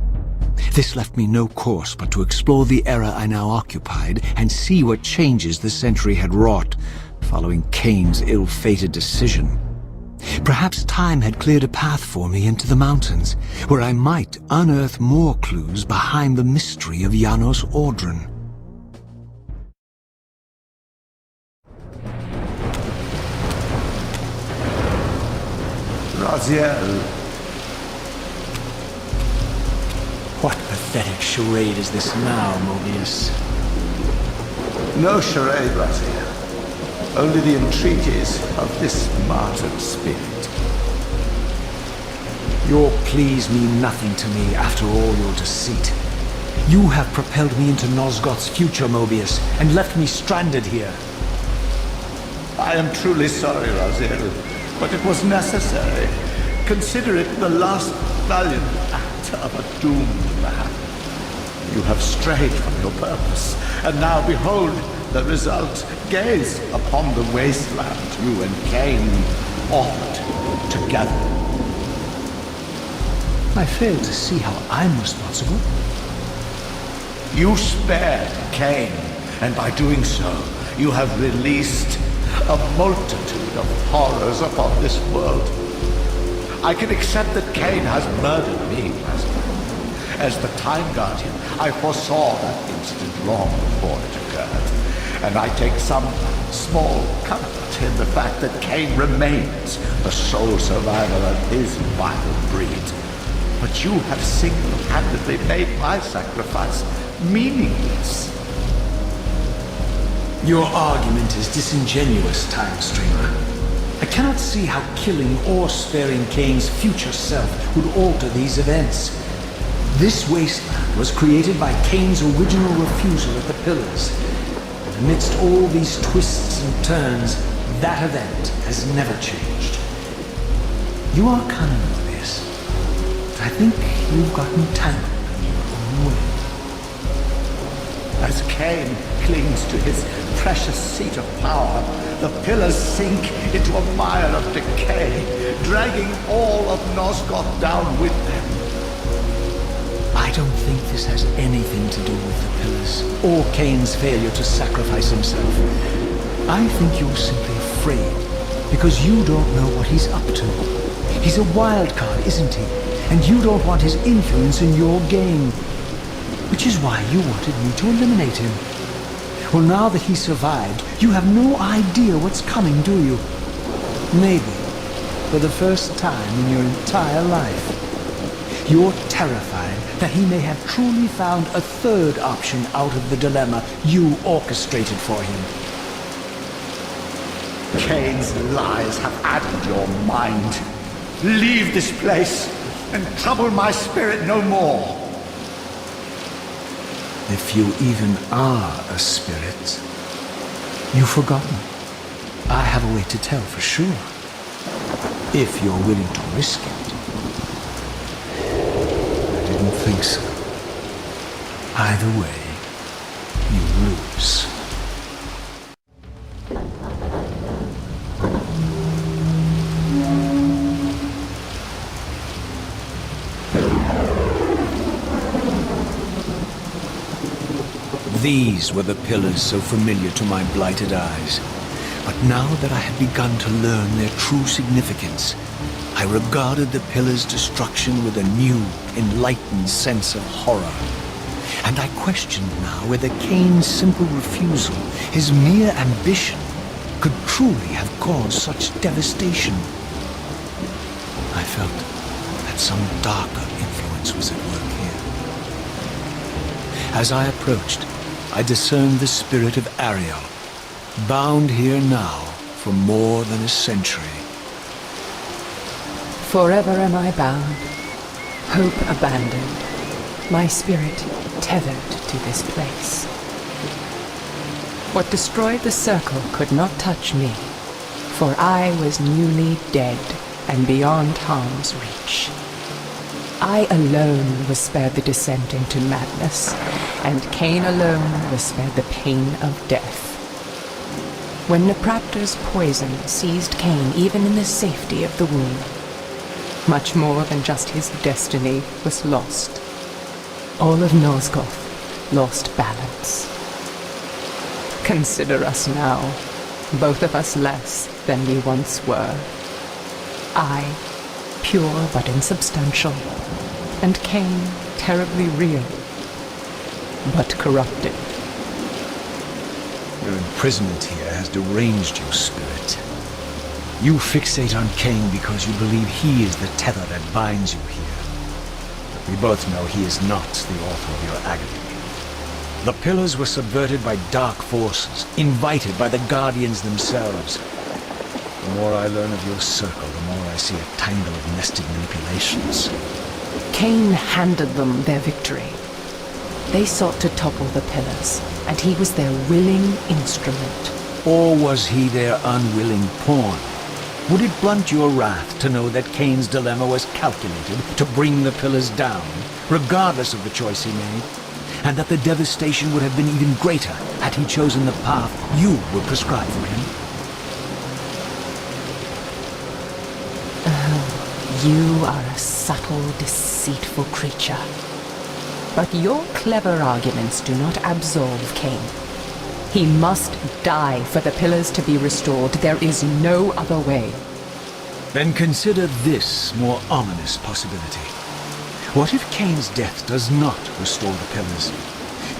This left me no course but to explore the era I now occupied and see what changes the century had wrought, following Cain's ill-fated decision. Perhaps time had cleared a path for me into the mountains, where I might unearth more clues behind the mystery of Janos Audron. Raziel, What pathetic charade is this now, Mobius? no charade, Raziel. Only the entreaties of this martyred spirit. Your pleas mean nothing to me after all your deceit. You have propelled me into Nosgoth's future, Mobius, and left me stranded here. I am truly sorry, Raziel, but it was necessary. Consider it the last valiant act of a doomed man. You have strayed from your purpose, and now behold the result. Gaze upon the wasteland you and Cain authored together. I fail to see how I'm responsible. You spared Cain, and by doing so, you have released a multitude of horrors upon this world. I can accept that Cain has murdered me, as the Time Guardian. I foresaw that incident long before it occurred, and I take some small comfort in the fact that Cain remains the sole survivor of his vile breed. But you have single-handedly made my sacrifice meaningless. Your argument is disingenuous, Time Streamer. I cannot see how killing or sparing Cain's future self would alter these events. This wasteland was created by Cain's original refusal at the Pillars. And amidst all these twists and turns, that event has never changed. You are cunning with this, but I think you've gotten tangled in your own way. As Cain clings to his precious seat of power, the pillars sink into a mire of decay, dragging all of Nosgoth down with them. I don't think this has anything to do with the Pillars, or Cain's failure to sacrifice himself. I think you're simply afraid, because you don't know what he's up to. He's a wild card, isn't he? And you don't want his influence in your game. Which is why you wanted me to eliminate him. Well, now that he survived, you have no idea what's coming, do you? Maybe, for the first time in your entire life, you're terrified that he may have truly found a third option out of the dilemma you orchestrated for him. Cain's lies have addled your mind. Leave this place and trouble my spirit no more. If you even are a spirit, you've forgotten. I have a way to tell for sure. If you're willing to risk it. I didn't think so. Either way, you lose. These were the pillars so familiar to my blighted eyes. But now that I had begun to learn their true significance, I regarded the pillars' destruction with a new, enlightened sense of horror. And I questioned now whether Cain's simple refusal, his mere ambition, could truly have caused such devastation. I felt that some darker influence was at work here. As I approached, I discerned the spirit of Ariel, bound here now for more than a century. Forever am I bound, hope abandoned, my spirit tethered to this place. What destroyed the circle could not touch me, for I was newly dead and beyond harm's reach. I alone was spared the descent into madness, and Cain alone was spared the pain of death. When Napraptor's poison seized Cain even in the safety of the womb, much more than just his destiny was lost. All of Nosgoth lost balance. Consider us now, both of us less than we once were. I, pure but insubstantial, and Cain, terribly real, but corrupted. Your imprisonment here has deranged your spirit. You fixate on Cain because you believe he is the tether that binds you here. But we both know he is not the author of your agony. The pillars were subverted by dark forces, invited by the Guardians themselves. The more I learn of your circle, the more I see a tangle of nested manipulations. Cain handed them their victory. They sought to topple the pillars, and he was their willing instrument. Or was he their unwilling pawn? Would it blunt your wrath to know that Cain's dilemma was calculated to bring the pillars down, regardless of the choice he made? And that the devastation would have been even greater had he chosen the path you would prescribe for him? You are a subtle, deceitful creature. But your clever arguments do not absolve Cain. He must die for the pillars to be restored. There is no other way. Then consider this more ominous possibility. What if Cain's death does not restore the pillars?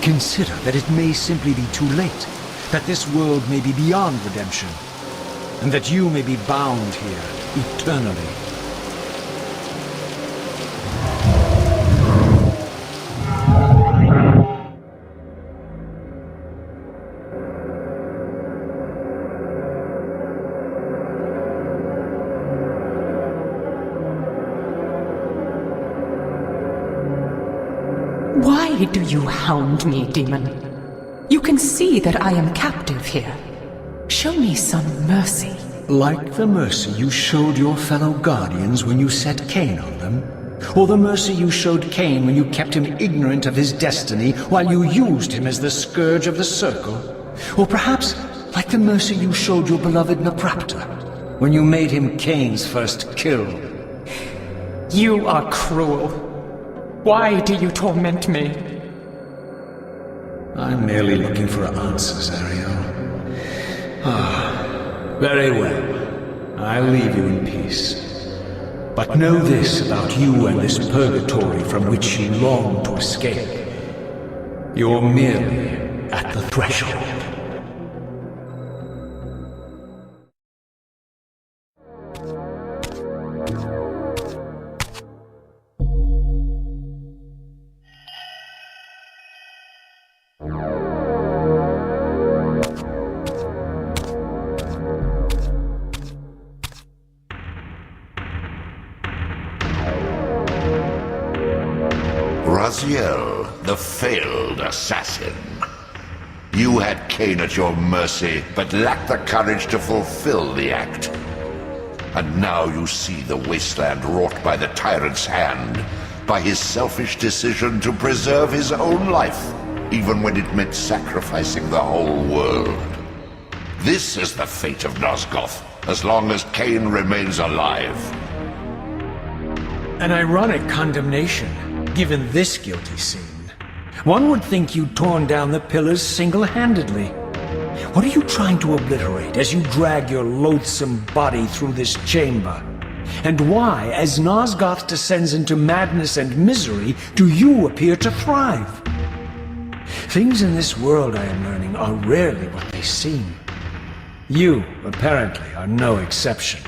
Consider that it may simply be too late, that this world may be beyond redemption, and that you may be bound here eternally. Why do you hound me, demon? You can see that I am captive here. Show me some mercy. Like the mercy you showed your fellow Guardians when you set Cain on them? Or the mercy you showed Cain when you kept him ignorant of his destiny while you used him as the scourge of the circle? Or perhaps like the mercy you showed your beloved Napraptor when you made him Cain's first kill? You are cruel. Why do you torment me? I'm merely looking for answers, Ariel. Very well. I'll leave you in peace. But know this about you and this purgatory from which you long to escape. You're merely at the threshold. Raziel, the failed assassin. You had Cain at your mercy, but lacked the courage to fulfill the act. And now you see the wasteland wrought by the tyrant's hand, by his selfish decision to preserve his own life, even when it meant sacrificing the whole world. This is the fate of Nosgoth, as long as Cain remains alive. An ironic condemnation, given this guilty scene. One would think you'd torn down the pillars single-handedly. What are you trying to obliterate as you drag your loathsome body through this chamber? And why, as Nosgoth descends into madness and misery, do you appear to thrive? Things in this world, I am learning, are rarely what they seem. You, apparently, are no exception.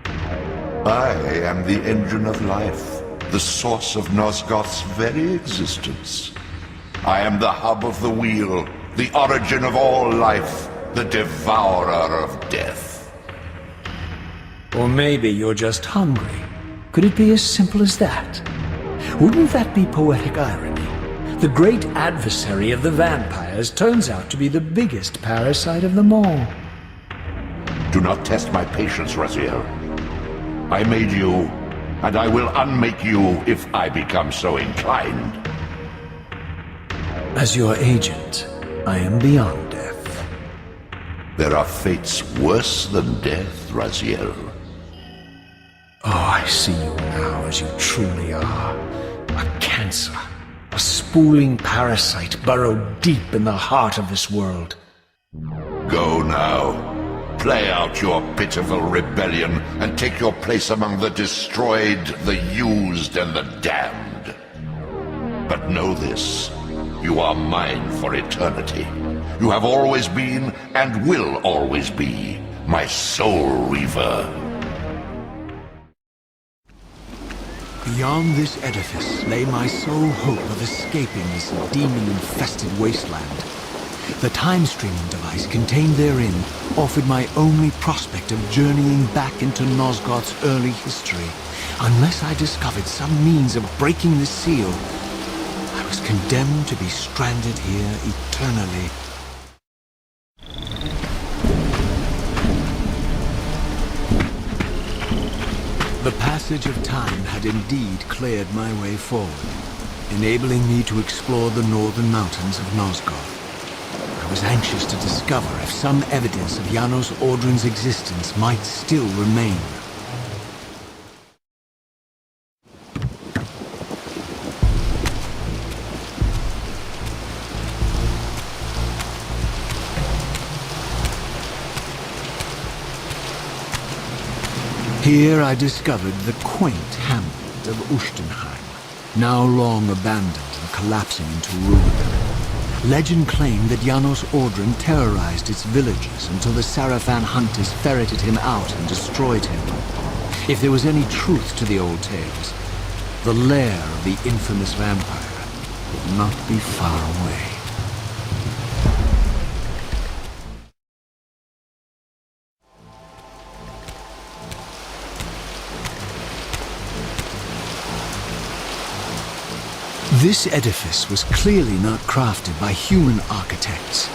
I am the engine of life, the source of Nosgoth's very existence. I am the hub of the wheel, the origin of all life, the devourer of death. Or maybe you're just hungry. Could it be as simple as that? Wouldn't that be poetic irony? The great adversary of the vampires turns out to be the biggest parasite of them all. Do not test my patience, Raziel. I made you, and I will unmake you if I become so inclined. As your agent, I am beyond death. There are fates worse than death, Raziel. Oh, I see you now as you truly are. A cancer. A spooling parasite burrowed deep in the heart of this world. Go now. Play out your pitiful rebellion and take your place among the destroyed, the used, and the damned. But know this. You are mine for eternity. You have always been, and will always be, my soul reaver. Beyond this edifice lay my sole hope of escaping this demon-infested wasteland. The time-streaming device contained therein offered my only prospect of journeying back into Nosgoth's early history. Unless I discovered some means of breaking the seal, I was condemned to be stranded here eternally. The passage of time had indeed cleared my way forward, enabling me to explore the northern mountains of Nosgoth. I was anxious to discover if some evidence of Janos Audron's existence might still remain. Here I discovered the quaint hamlet of Ustenheim, now long abandoned and collapsing into ruin. Legend claimed that Janos Audron terrorized its villagers until the Sarafan hunters ferreted him out and destroyed him. If there was any truth to the old tales, the lair of the infamous vampire would not be far away. This edifice was clearly not crafted by human architects.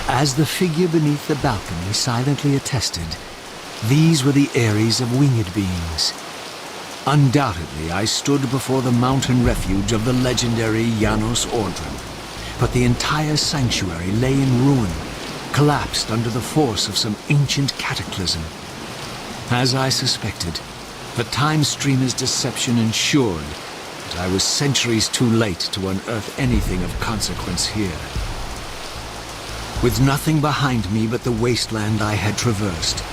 As the figure beneath the balcony silently attested, these were the Ares of winged beings. Undoubtedly, I stood before the mountain refuge of the legendary Janos Audron, but the entire sanctuary lay in ruin, collapsed under the force of some ancient cataclysm. As I suspected, the time streamer's deception ensured I was centuries too late to unearth anything of consequence here. With nothing behind me but the wasteland I had traversed,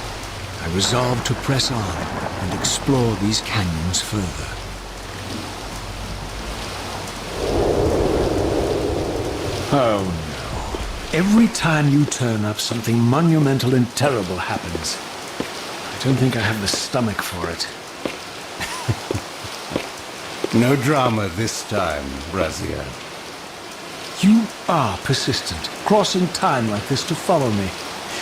I resolved to press on and explore these canyons further. Oh no. Every time you turn up, something monumental and terrible happens. I don't think I have the stomach for it. No drama this time, Raziel. You are persistent, crossing time like this to follow me.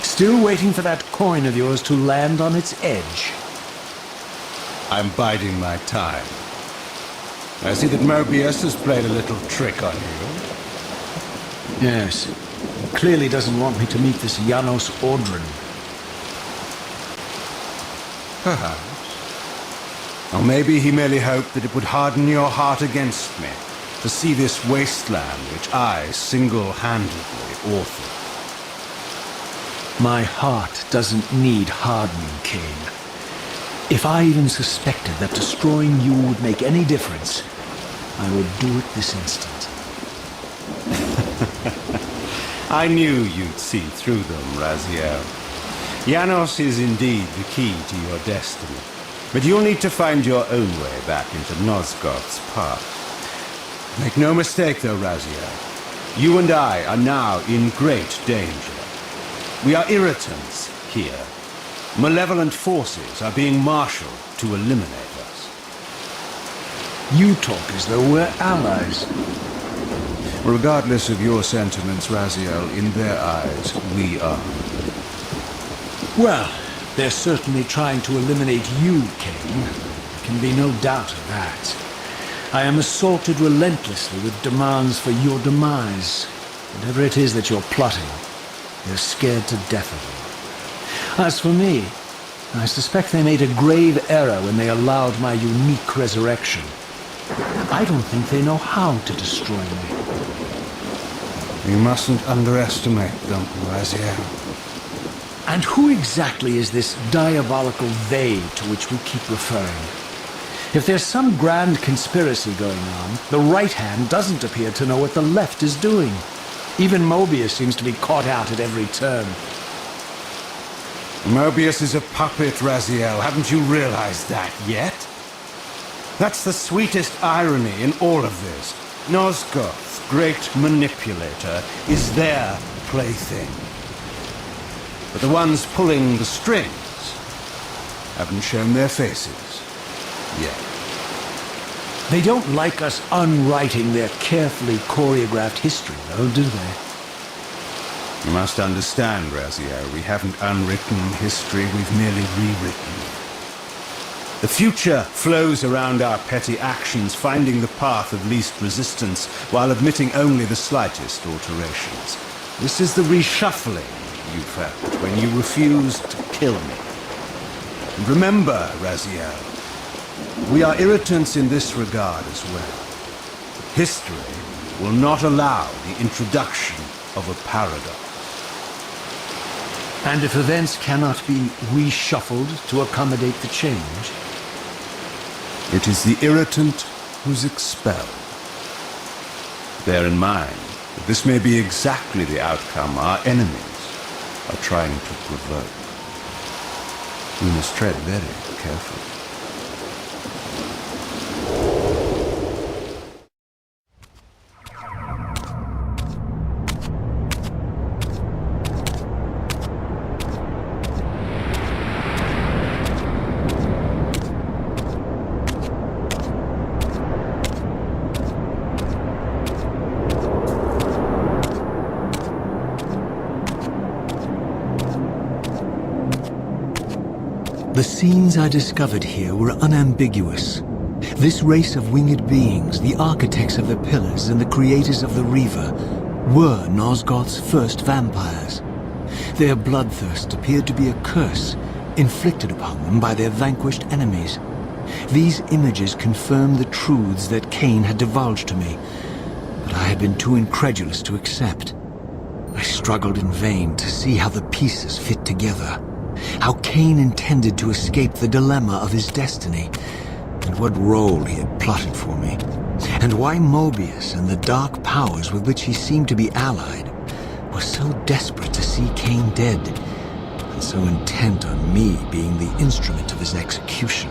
Still waiting for that coin of yours to land on its edge. I'm biding my time. I see that Mobius has played a little trick on you. Yes. clearly doesn't want me to meet this Janos Ordren. Perhaps. Or maybe he merely hoped that it would harden your heart against me, to see this wasteland which I single-handedly authored. My heart doesn't need hardening, Kane. If I even suspected that destroying you would make any difference, I would do it this instant. I knew you'd see through them, Raziel. Janos is indeed the key to your destiny, but you'll need to find your own way back into Nosgoth's past. Make no mistake, though, Raziel. You and I are now in great danger. We are irritants here. Malevolent forces are being marshaled to eliminate us. You talk as though we're allies. Regardless of your sentiments, Raziel, in their eyes, we are. Well, they're certainly trying to eliminate you, Kane. There can be no doubt of that. I am assaulted relentlessly with demands for your demise. Whatever it is that you're plotting, they're scared to death of you. As for me, I suspect they made a grave error when they allowed my unique resurrection. I don't think they know how to destroy me. You mustn't underestimate them, Raziel. And who exactly is this diabolical they to which we keep referring? If there's some grand conspiracy going on, the right hand doesn't appear to know what the left is doing. Even Mobius seems to be caught out at every turn. Mobius is a puppet, Raziel. Haven't you realized that yet? That's the sweetest irony in all of this. Nosgoth's great manipulator is their plaything. But the ones pulling the strings haven't shown their faces yet. They don't like us unwriting their carefully choreographed history, though, do they? You must understand, Raziel, we haven't unwritten history, we've merely rewritten it. The future flows around our petty actions, finding the path of least resistance, while admitting only the slightest alterations. This is the reshuffling you felt when you refused to kill me. And remember, Raziel, we are irritants in this regard as well. History will not allow the introduction of a paradox. And if events cannot be reshuffled to accommodate the change? It is the irritant who's expelled. Bear in mind that this may be exactly the outcome our enemies are trying to provoke. We must tread very carefully. The scenes I discovered here were unambiguous. This race of winged beings, the architects of the pillars and the creators of the reaver, were Nosgoth's first vampires. Their bloodthirst appeared to be a curse inflicted upon them by their vanquished enemies. These images confirmed the truths that Cain had divulged to me, but I had been too incredulous to accept. I struggled in vain to see how the pieces fit together. How Cain intended to escape the dilemma of his destiny, and what role he had plotted for me, and why Mobius and the dark powers with which he seemed to be allied were so desperate to see Cain dead, and so intent on me being the instrument of his execution.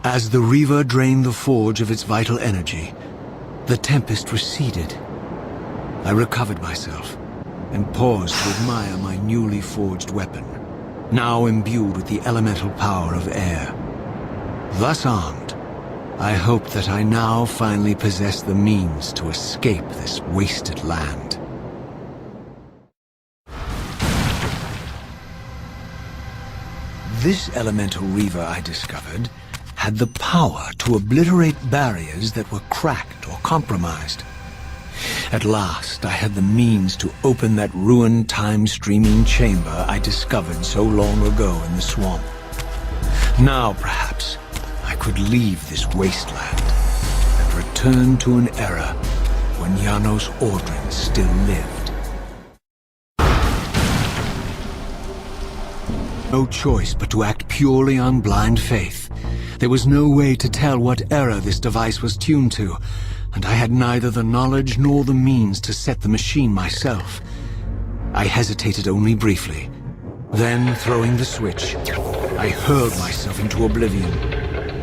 As the reaver drained the forge of its vital energy, the tempest receded. I recovered myself and paused to admire my newly forged weapon. now imbued with the elemental power of air. Thus armed, I hoped that I now finally possessed the means to escape this wasted land. This elemental reaver I discovered had the power to obliterate barriers that were cracked or compromised. At last, I had the means to open that ruined time-streaming chamber I discovered so long ago in the swamp. Now, perhaps, I could leave this wasteland and return to an era when Janos Ordrin still lived. No choice but to act purely on blind faith. There was no way to tell what era this device was tuned to, and I had neither the knowledge nor the means to set the machine myself. I hesitated only briefly. Then, throwing the switch, I hurled myself into oblivion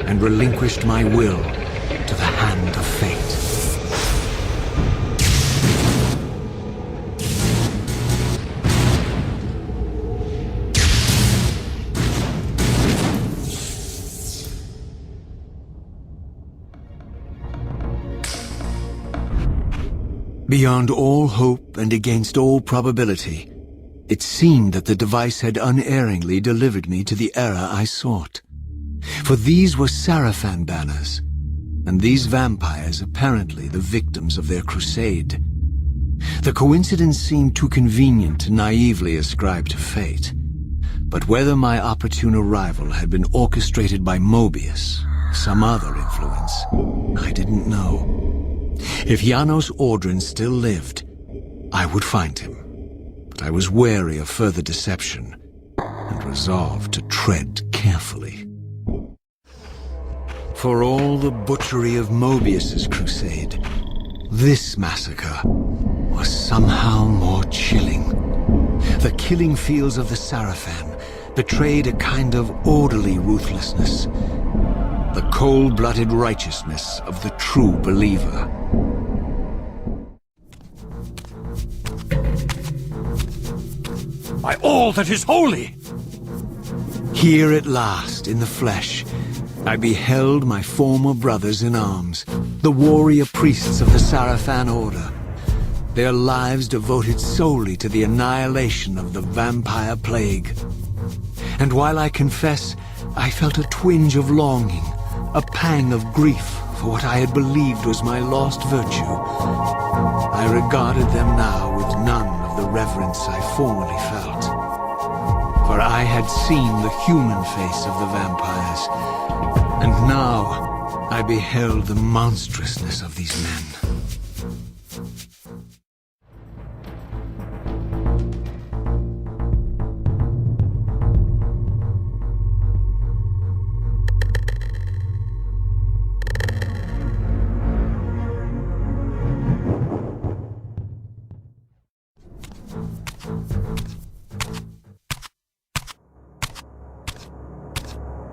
and relinquished my will to the hand of fate. Beyond all hope and against all probability, it seemed that the device had unerringly delivered me to the era I sought. For these were Sarafan banners, and these vampires apparently the victims of their crusade. The coincidence seemed too convenient to naively ascribe to fate. But whether my opportune arrival had been orchestrated by Mobius, some other influence, I didn't know. If Janos Ordrin still lived, I would find him. But I was wary of further deception, and resolved to tread carefully. For all the butchery of Mobius's crusade, this massacre was somehow more chilling. The killing fields of the Sarafan betrayed a kind of orderly ruthlessness, the cold-blooded righteousness of the true believer. By all that is holy! Here at last, in the flesh, I beheld my former brothers in arms, the warrior priests of the Sarafan Order, their lives devoted solely to the annihilation of the vampire plague. And while I confess I felt a twinge of longing, a pang of grief for what I had believed was my lost virtue, I regarded them now with none of the reverence I formerly felt. For I had seen the human face of the vampires, and now I beheld the monstrousness of these men.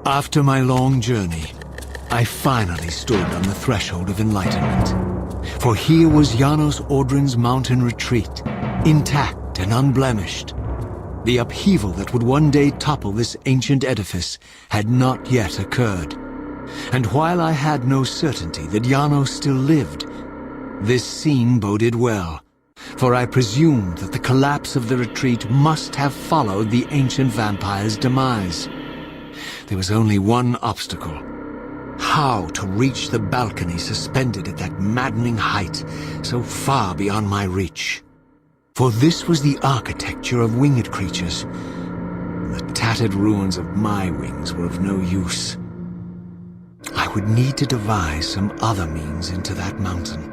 After my long journey, I finally stood on the threshold of enlightenment. For here was Janos Ordrin's mountain retreat, intact and unblemished. The upheaval that would one day topple this ancient edifice had not yet occurred. And while I had no certainty that Janos still lived, this scene boded well, for I presumed that the collapse of the retreat must have followed the ancient vampire's demise. There was only one obstacle: how to reach the balcony suspended at that maddening height, so far beyond my reach. For this was the architecture of winged creatures. The tattered ruins of my wings were of no use. I would need to devise some other means into that mountain.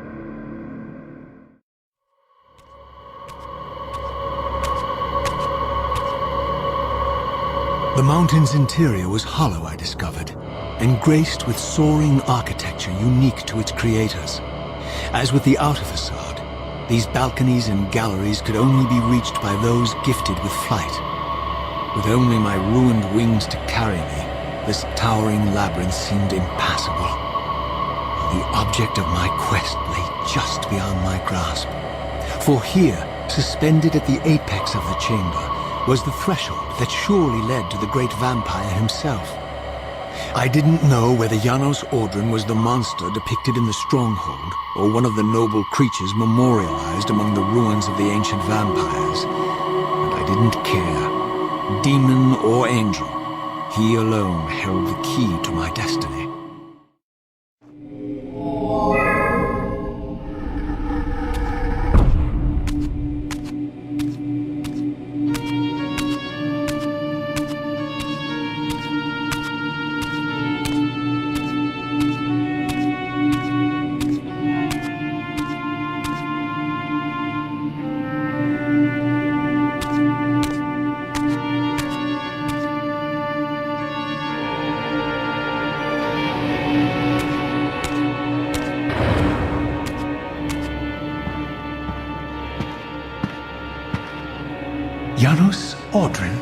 The mountain's interior was hollow, I discovered, and graced with soaring architecture unique to its creators. As with the outer facade, these balconies and galleries could only be reached by those gifted with flight. With only my ruined wings to carry me, this towering labyrinth seemed impassable. The object of my quest lay just beyond my grasp. For here, suspended at the apex of the chamber, was the threshold that surely led to the great vampire himself. I didn't know whether Janos Audron was the monster depicted in the stronghold, or one of the noble creatures memorialized among the ruins of the ancient vampires. And I didn't care. Demon or angel, he alone held the key to my destiny. Janos Audron?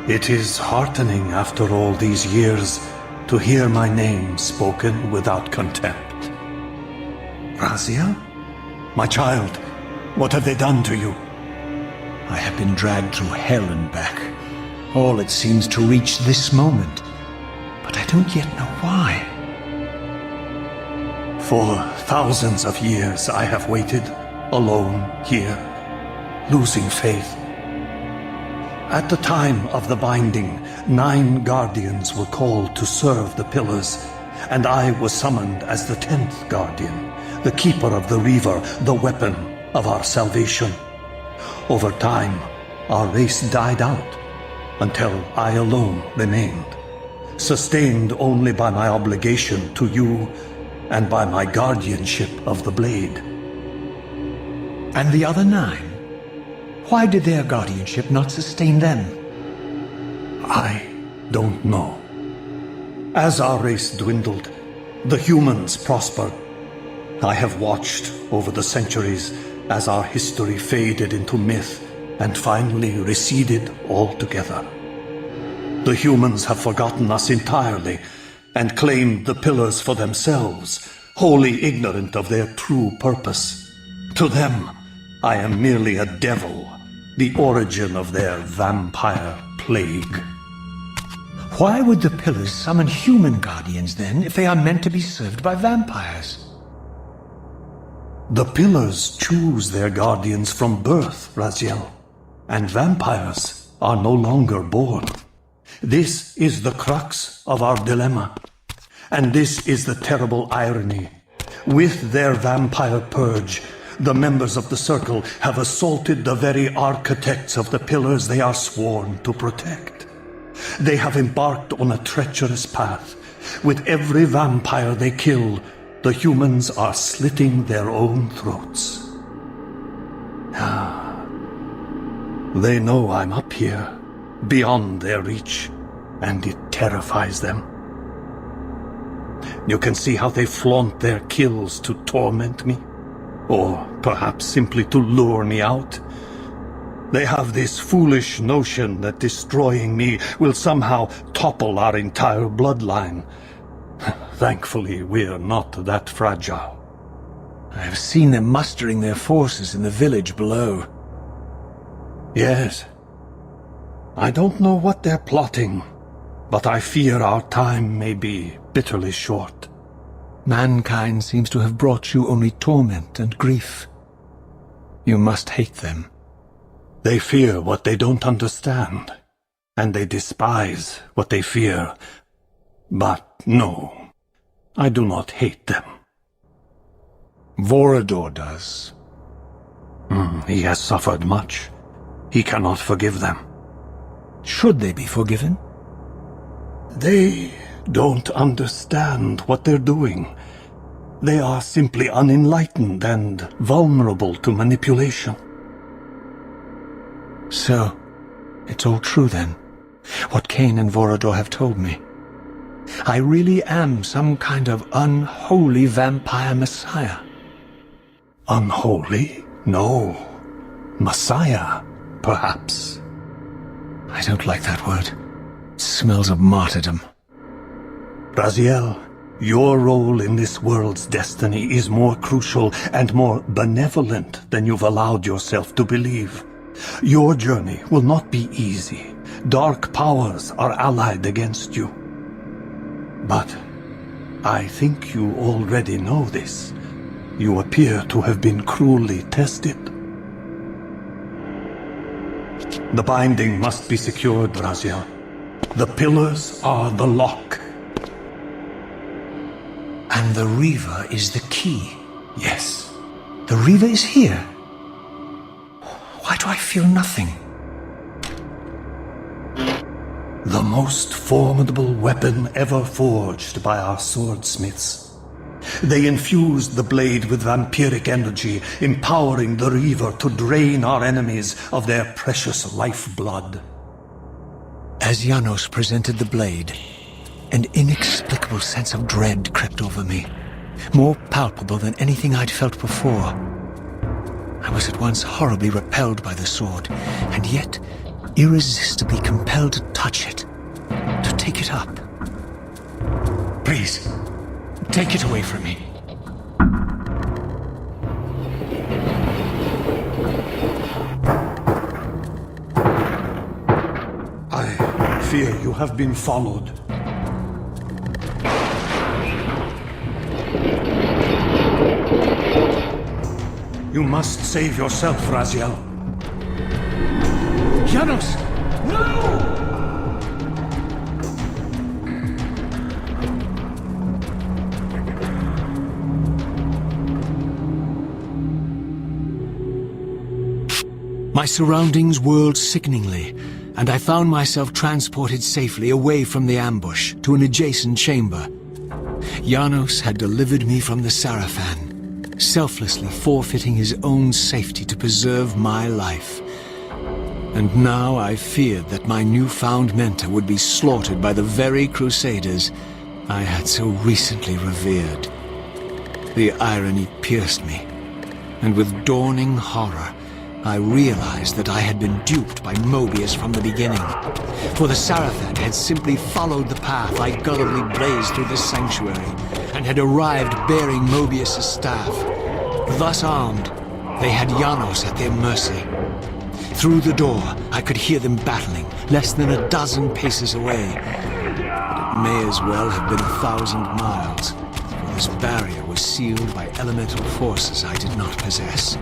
It is heartening after all these years to hear my name spoken without contempt. Raziel? My child, what have they done to you? I have been dragged through hell and back. All it seems to reach this moment. But I don't yet know why. For thousands of years I have waited, alone here, losing faith. At the time of the binding, 9 guardians were called to serve the pillars, and I was summoned as the 10th guardian, the keeper of the reaver, the weapon of our salvation. Over time, our race died out, until I alone remained, sustained only by my obligation to you and by my guardianship of the blade. And the other 9? Why did their guardianship not sustain them? I don't know. As our race dwindled, the humans prospered. I have watched over the centuries as our history faded into myth and finally receded altogether. The humans have forgotten us entirely and claimed the pillars for themselves, wholly ignorant of their true purpose. To them, I am merely a devil, the origin of their vampire plague. Why would the pillars summon human guardians then, if they are meant to be served by vampires? The pillars choose their guardians from birth, Raziel, and vampires are no longer born. This is the crux of our dilemma, and this is the terrible irony. With their vampire purge, the members of the Circle have assaulted the very architects of the pillars they are sworn to protect. They have embarked on a treacherous path. With every vampire they kill, the humans are slitting their own throats. They know I'm up here, beyond their reach, and it terrifies them. You can see how they flaunt their kills to torment me, or perhaps simply to lure me out. They have this foolish notion that destroying me will somehow topple our entire bloodline. Thankfully, we're not that fragile. I have seen them mustering their forces in the village below. Yes. I don't know what they're plotting, but I fear our time may be bitterly short. Mankind seems to have brought you only torment and grief. You must hate them. They fear what they don't understand, and they despise what they fear. But no, I do not hate them. Vorador does. He has suffered much. He cannot forgive them. Should they be forgiven? They don't understand what they're doing. They are simply unenlightened and vulnerable to manipulation. So, it's all true then, what Cain and Vorador have told me. I really am some kind of unholy vampire messiah. Unholy? No. Messiah, perhaps. I don't like that word. It smells of martyrdom. Raziel, your role in this world's destiny is more crucial and more benevolent than you've allowed yourself to believe. Your journey will not be easy. Dark powers are allied against you. But I think you already know this. You appear to have been cruelly tested. The binding must be secured, Raziel. The pillars are the lock. And the reaver is the key. Yes. The reaver is here. Why do I feel nothing? The most formidable weapon ever forged by our swordsmiths. They infused the blade with vampiric energy, empowering the reaver to drain our enemies of their precious lifeblood. As Janos presented the blade, an inexplicable sense of dread crept over me, more palpable than anything I'd felt before. I was at once horribly repelled by the sword, and yet irresistibly compelled to touch it, to take it up. Please, take it away from me. I fear you have been followed. You must save yourself, Raziel. Janos! No! My surroundings whirled sickeningly, and I found myself transported safely away from the ambush to an adjacent chamber. Janos had delivered me from the Sarafan, selflessly forfeiting his own safety to preserve my life. And now I feared that my newfound mentor would be slaughtered by the very crusaders I had so recently revered. The irony pierced me, and with dawning horror, I realized that I had been duped by Mobius from the beginning. For the Sarafan had simply followed the path I gullibly blazed through this sanctuary, and had arrived bearing Mobius's staff. Thus armed, they had Janos at their mercy. Through the door, I could hear them battling, less than a dozen paces away. But it may as well have been 1,000 miles, for this barrier was sealed by elemental forces I did not possess.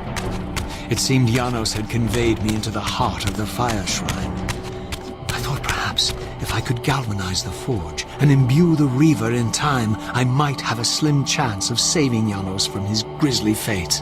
It seemed Janos had conveyed me into the heart of the fire shrine. I thought perhaps if I could galvanize the forge and imbue the reaver in time, I might have a slim chance of saving Janos from his grisly fate.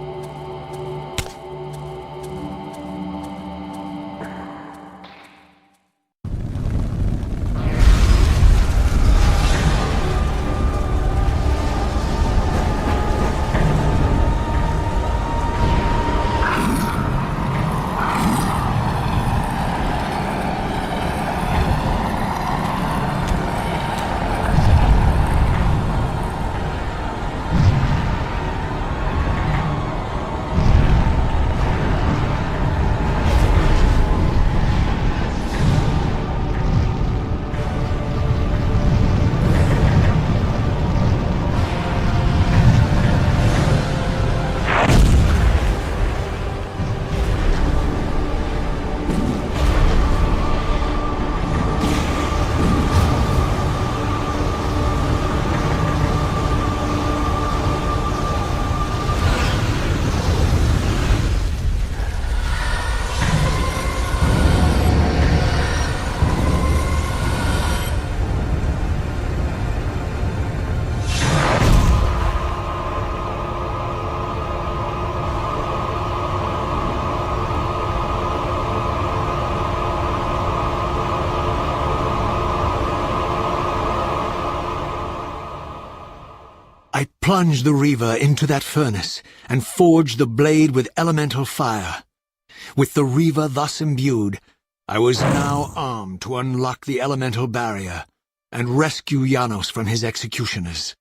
I plunged the reaver into that furnace and forged the blade with elemental fire. With the reaver thus imbued, I was now armed to unlock the elemental barrier and rescue Janos from his executioners.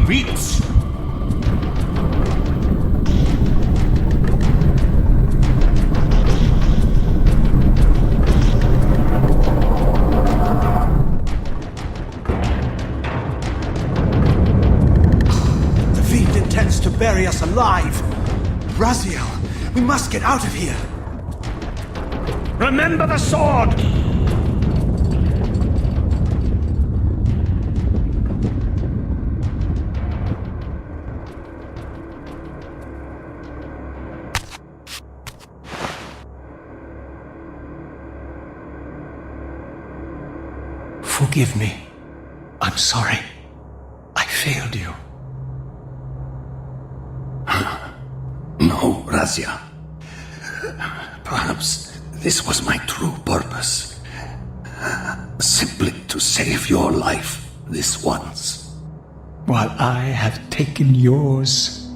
beats. The fiend intends to bury us alive. Raziel, we must get out of here. Remember the sword! Forgive me. I'm sorry. I failed you. No, Razia. Perhaps this was my true purpose. Simply to save your life this once. While I have taken yours.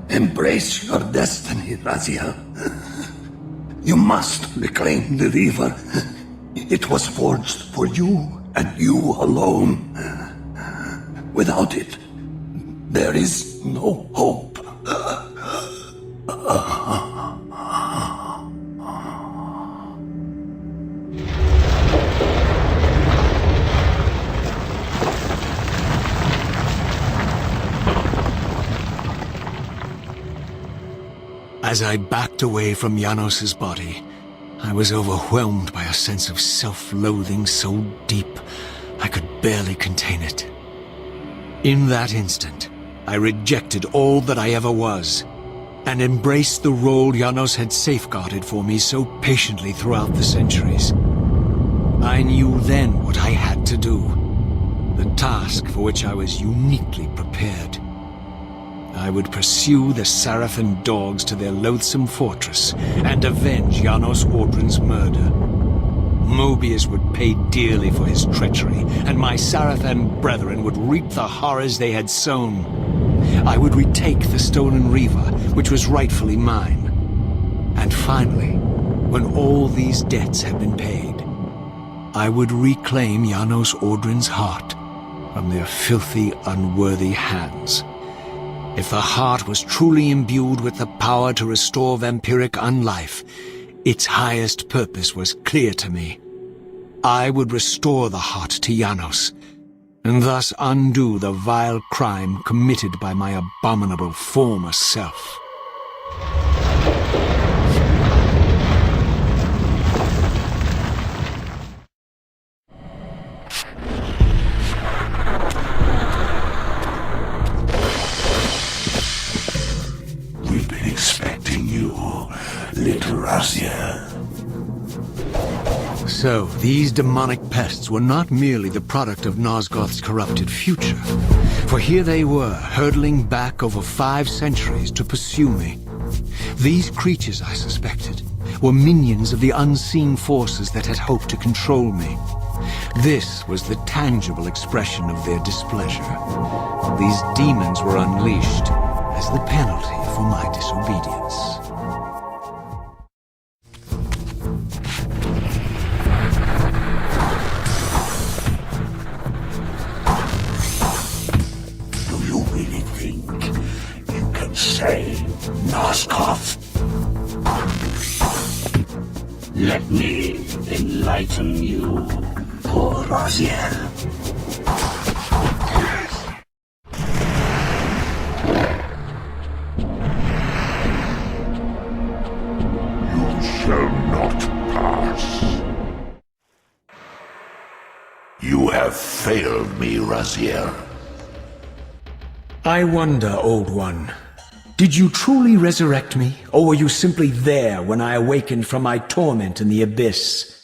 Embrace your destiny, Razia. You must reclaim the Reaver. It was forged for you and you alone. Without it, there is no hope. As I backed away from Janos's body, I was overwhelmed by a sense of self-loathing so deep I could barely contain it. In that instant, I rejected all that I ever was, and embraced the role Janos had safeguarded for me so patiently throughout the centuries. I knew then what I had to do, the task for which I was uniquely prepared. I would pursue the Sarafan dogs to their loathsome fortress and avenge Janos Audrin's murder. Mobius would pay dearly for his treachery, and my Sarafan brethren would reap the horrors they had sown. I would retake the stolen reaver, which was rightfully mine. And finally, when all these debts had been paid, I would reclaim Janos Audrin's heart from their filthy, unworthy hands. If the heart was truly imbued with the power to restore vampiric unlife, its highest purpose was clear to me. I would restore the heart to Janos, and thus undo the vile crime committed by my abominable former self. We've been expecting you, little Raziel. So, these demonic pests were not merely the product of Nosgoth's corrupted future, for here they were, hurtling back over 5 centuries to pursue me. These creatures, I suspected, were minions of the unseen forces that had hoped to control me. This was the tangible expression of their displeasure. These demons were unleashed as the penalty for my disobedience. Do you really think you can save Nosgoth? Let me enlighten you, poor Raziel. Shall not pass. You have failed me, Raziel. I wonder, Old One, did you truly resurrect me, or were you simply there when I awakened from my torment in the abyss?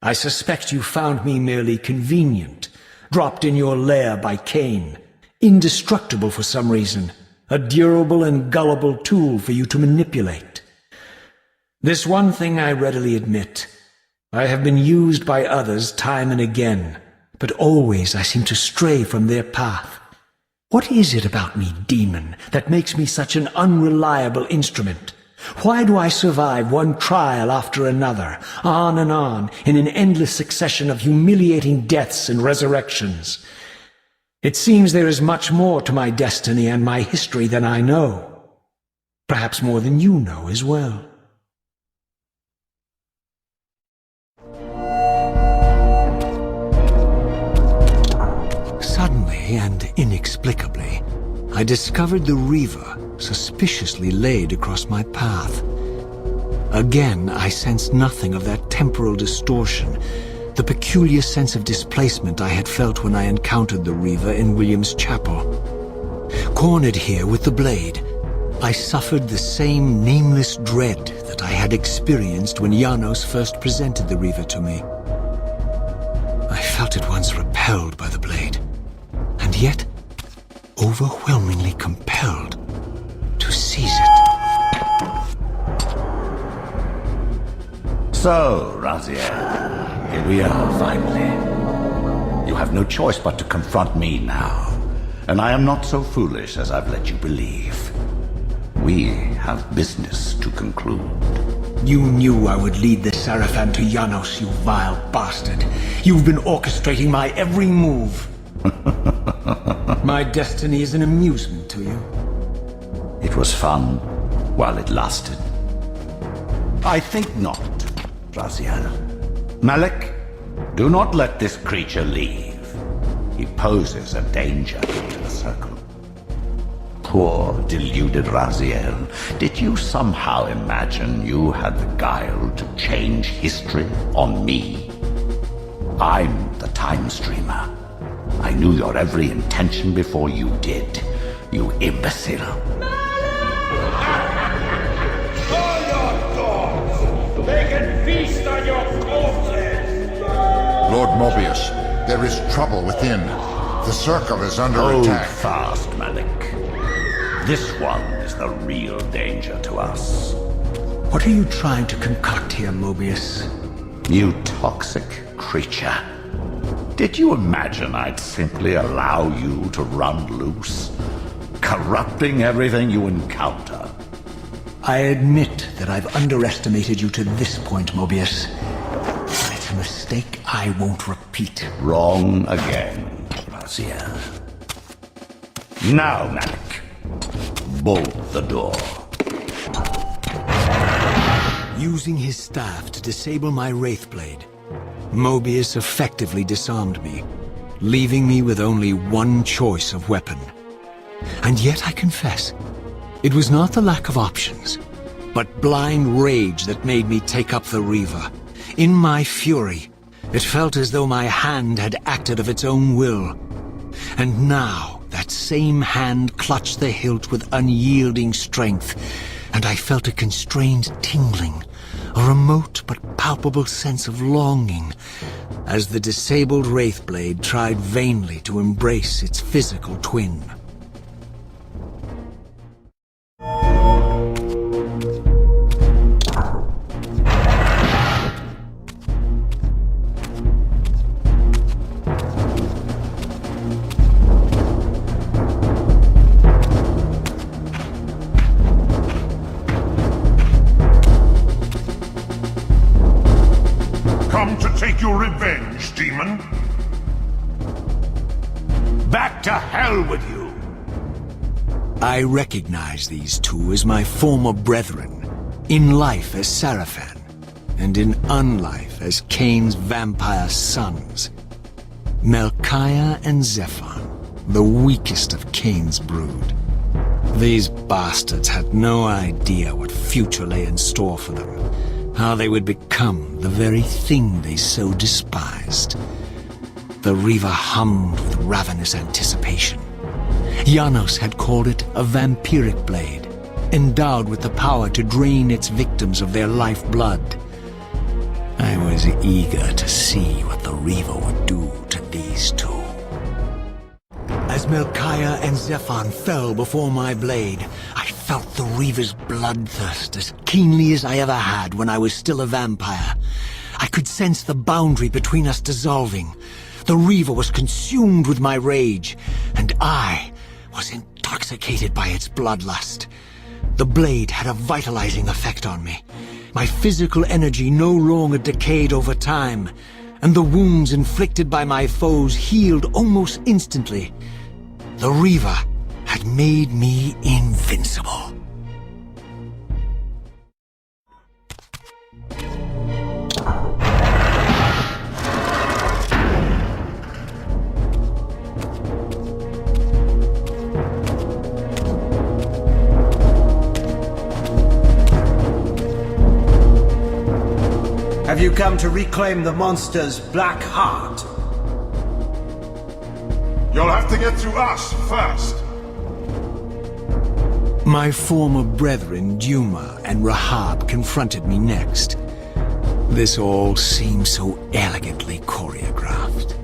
I suspect you found me merely convenient, dropped in your lair by Cain, indestructible for some reason, a durable and gullible tool for you to manipulate. This one thing I readily admit. I have been used by others time and again, but always I seem to stray from their path. What is it about me, demon, that makes me such an unreliable instrument? Why do I survive one trial after another, on and on, in an endless succession of humiliating deaths and resurrections? It seems there is much more to my destiny and my history than I know. Perhaps more than you know as well. Suddenly and inexplicably, I discovered the reaver suspiciously laid across my path. Again, I sensed nothing of that temporal distortion, the peculiar sense of displacement I had felt when I encountered the reaver in William's chapel. Cornered here with the blade, I suffered the same nameless dread that I had experienced when Janos first presented the reaver to me. I felt at once repelled by the blade, and yet overwhelmingly compelled to seize it. So, Raziel, here we are finally. You have no choice but to confront me now, and I am not so foolish as I've let you believe. We have business to conclude. You knew I would lead the Sarafan to Janos, you vile bastard. You've been orchestrating my every move. My destiny is an amusement to you. It was fun while it lasted. I think not, Raziel. Malik, do not let this creature leave. He poses a danger to the Circle. Poor, deluded Raziel, did you somehow imagine you had the guile to change history on me? I'm the time streamer. I knew your every intention before you did, you imbecile. All your dogs! They can feast on your corpses! Lord Mobius, there is trouble within. The Circle is under Hold attack. fast, Malik. This one is the real danger to us. What are you trying to concoct here, Mobius? You toxic creature. Did you imagine I'd simply allow you to run loose, corrupting everything you encounter? I admit that I've underestimated you to this point, Mobius. It's a mistake I won't repeat. Wrong again, Raziel. Now, Malik. Bolt the door. Using his staff to disable my Wraithblade, Mobius effectively disarmed me, leaving me with only one choice of weapon. And yet I confess, it was not the lack of options, but blind rage that made me take up the reaver. In my fury, it felt as though my hand had acted of its own will. And now, that same hand clutched the hilt with unyielding strength, and I felt a constrained tingling, a remote but palpable sense of longing, as the disabled Wraithblade tried vainly to embrace its physical twin. Come to take your revenge, demon? Back to hell with you! I recognize these two as my former brethren, in life as Sarafan, and in unlife as Cain's vampire sons. Melchiah and Zephon, the weakest of Cain's brood. These bastards had no idea what future lay in store for them, how they would become the very thing they so despised. The reaver hummed with ravenous anticipation. Janos had called it a vampiric blade, endowed with the power to drain its victims of their lifeblood. I was eager to see what the reaver would do to these two. As Melchiah and Zephon fell before my blade, I felt the reaver's bloodthirst as keenly as I ever had when I was still a vampire. I could sense the boundary between us dissolving. The reaver was consumed with my rage, and I was intoxicated by its bloodlust. The blade had a vitalizing effect on me. My physical energy no longer decayed over time, and the wounds inflicted by my foes healed almost instantly, the reaver had made me invincible. Have you come to reclaim the monster's black heart? You'll have to get through us first. My former brethren, Duma and Rahab, confronted me next. This all seemed so elegantly choreographed.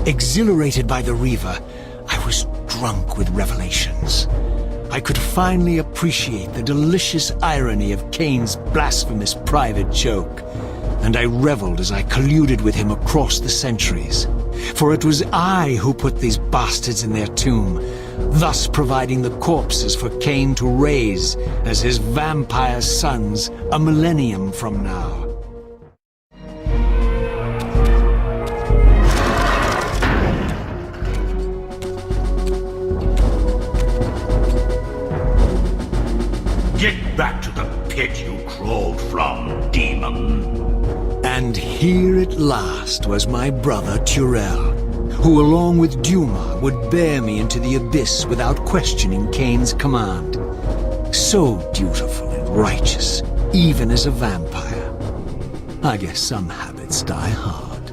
Exhilarated by the reaver, I was drunk with revelations. I could finally appreciate the delicious irony of Cain's blasphemous private joke, and I reveled as I colluded with him across the centuries. For it was I who put these bastards in their tomb, thus providing the corpses for Cain to raise as his vampire sons a millennium from now. Get back to the pit you crawled from, demon. And here at last was my brother Turel, who along with Duma would bear me into the abyss without questioning Cain's command. So dutiful and righteous, even as a vampire. I guess some habits die hard.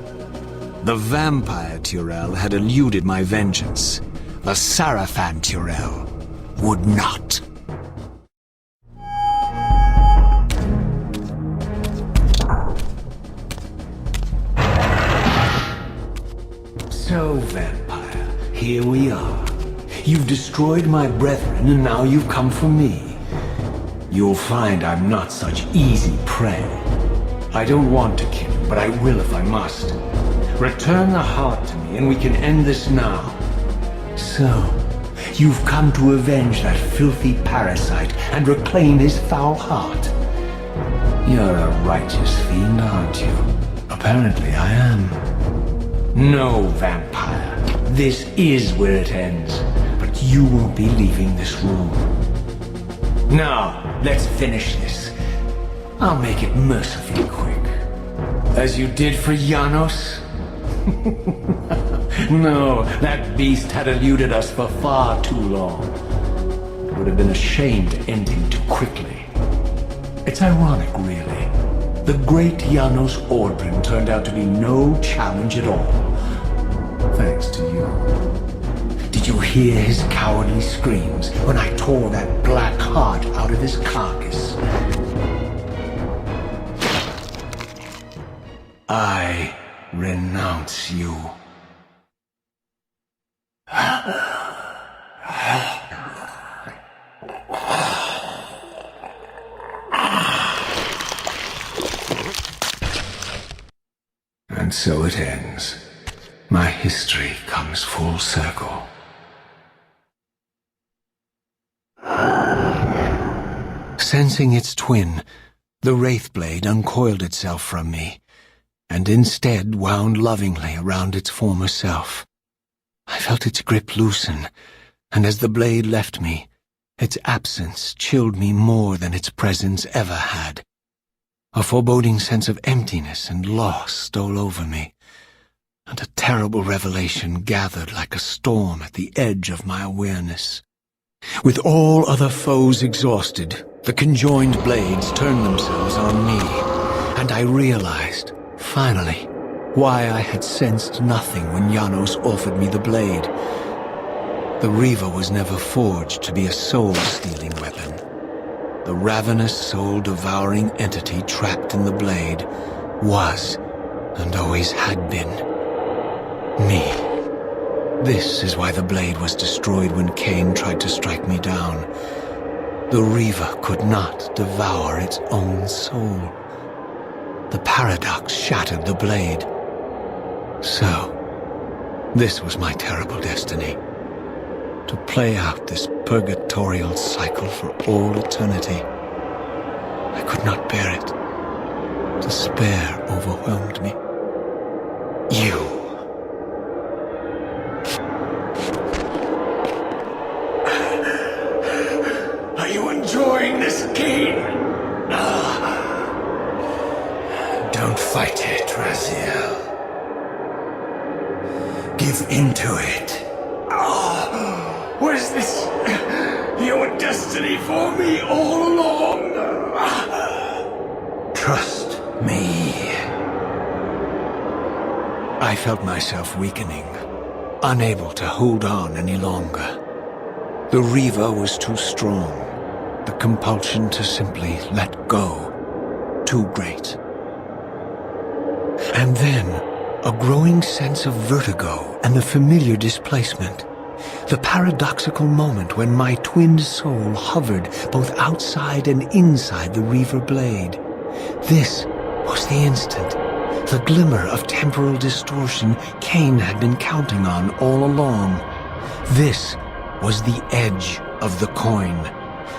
The vampire Turel had eluded my vengeance. The Sarafan Turel would not. So, vampire, here we are. You've destroyed my brethren, and now you've come for me. You'll find I'm not such easy prey. I don't want to kill you, but I will if I must. Return the heart to me, and we can end this now. So, you've come to avenge that filthy parasite and reclaim his foul heart. You're a righteous fiend, aren't you? Apparently I am. No, vampire. This is where it ends. But you won't be leaving this room. Now, let's finish this. I'll make it mercifully quick. As you did for Janos? No, that beast had eluded us for far too long. It would have been a shame to end him too quickly. It's ironic, really. The great Janos Ordrin turned out to be no challenge at all. Thanks to you. Did you hear his cowardly screams when I tore that black heart out of his carcass? I renounce you. And so it ends. My history comes full circle. Sensing its twin, the Wraithblade uncoiled itself from me, and instead wound lovingly around its former self. I felt its grip loosen, and as the blade left me, its absence chilled me more than its presence ever had. A foreboding sense of emptiness and loss stole over me, and a terrible revelation gathered like a storm at the edge of my awareness. With all other foes exhausted, the conjoined blades turned themselves on me, and I realized, finally, why I had sensed nothing when Janos offered me the blade. The reaver was never forged to be a soul-stealing weapon. The ravenous, soul-devouring entity trapped in the blade was, and always had been, me. This is why the blade was destroyed when Cain tried to strike me down. The reaver could not devour its own soul. The paradox shattered the blade. So, this was my terrible destiny. To play out this purgatorial cycle for all eternity. I could not bear it. Despair overwhelmed me. You. Are you enjoying this game? Don't fight it, Raziel. Give into it. Was this your destiny for me all along? Trust me. I felt myself weakening, unable to hold on any longer. The reaver was too strong. The compulsion to simply let go, too great. And then, a growing sense of vertigo and the familiar displacement. The paradoxical moment when my twinned soul hovered both outside and inside the reaver blade. This was the instant, the glimmer of temporal distortion Cain had been counting on all along. This was the edge of the coin,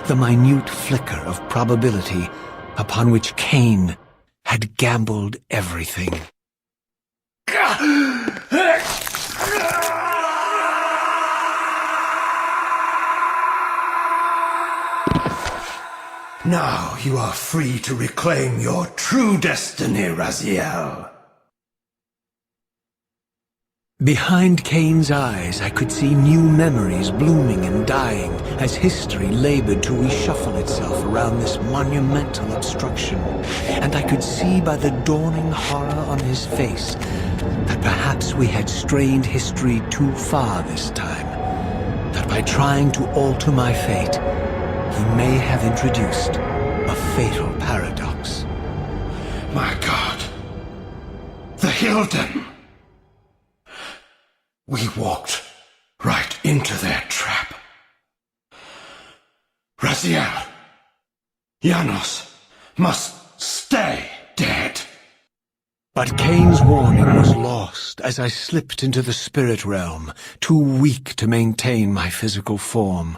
the minute flicker of probability upon which Cain had gambled everything. Now you are free to reclaim your true destiny, Raziel. Behind Cain's eyes, I could see new memories blooming and dying as history labored to reshuffle itself around this monumental obstruction. And I could see by the dawning horror on his face that perhaps we had strained history too far this time. That by trying to alter my fate, he may have introduced a fatal paradox. My God. The Hilden. We walked right into their trap. Raziel, Janos must stay dead. But Cain's warning was lost as I slipped into the spirit realm, too weak to maintain my physical form.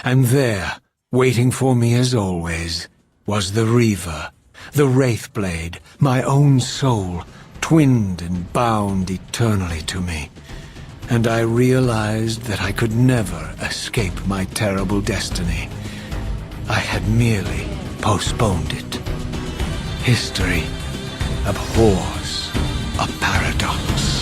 And there, waiting for me as always, was the reaver, the Wraithblade, my own soul, twinned and bound eternally to me. And I realized that I could never escape my terrible destiny. I had merely postponed it. History abhors a paradox.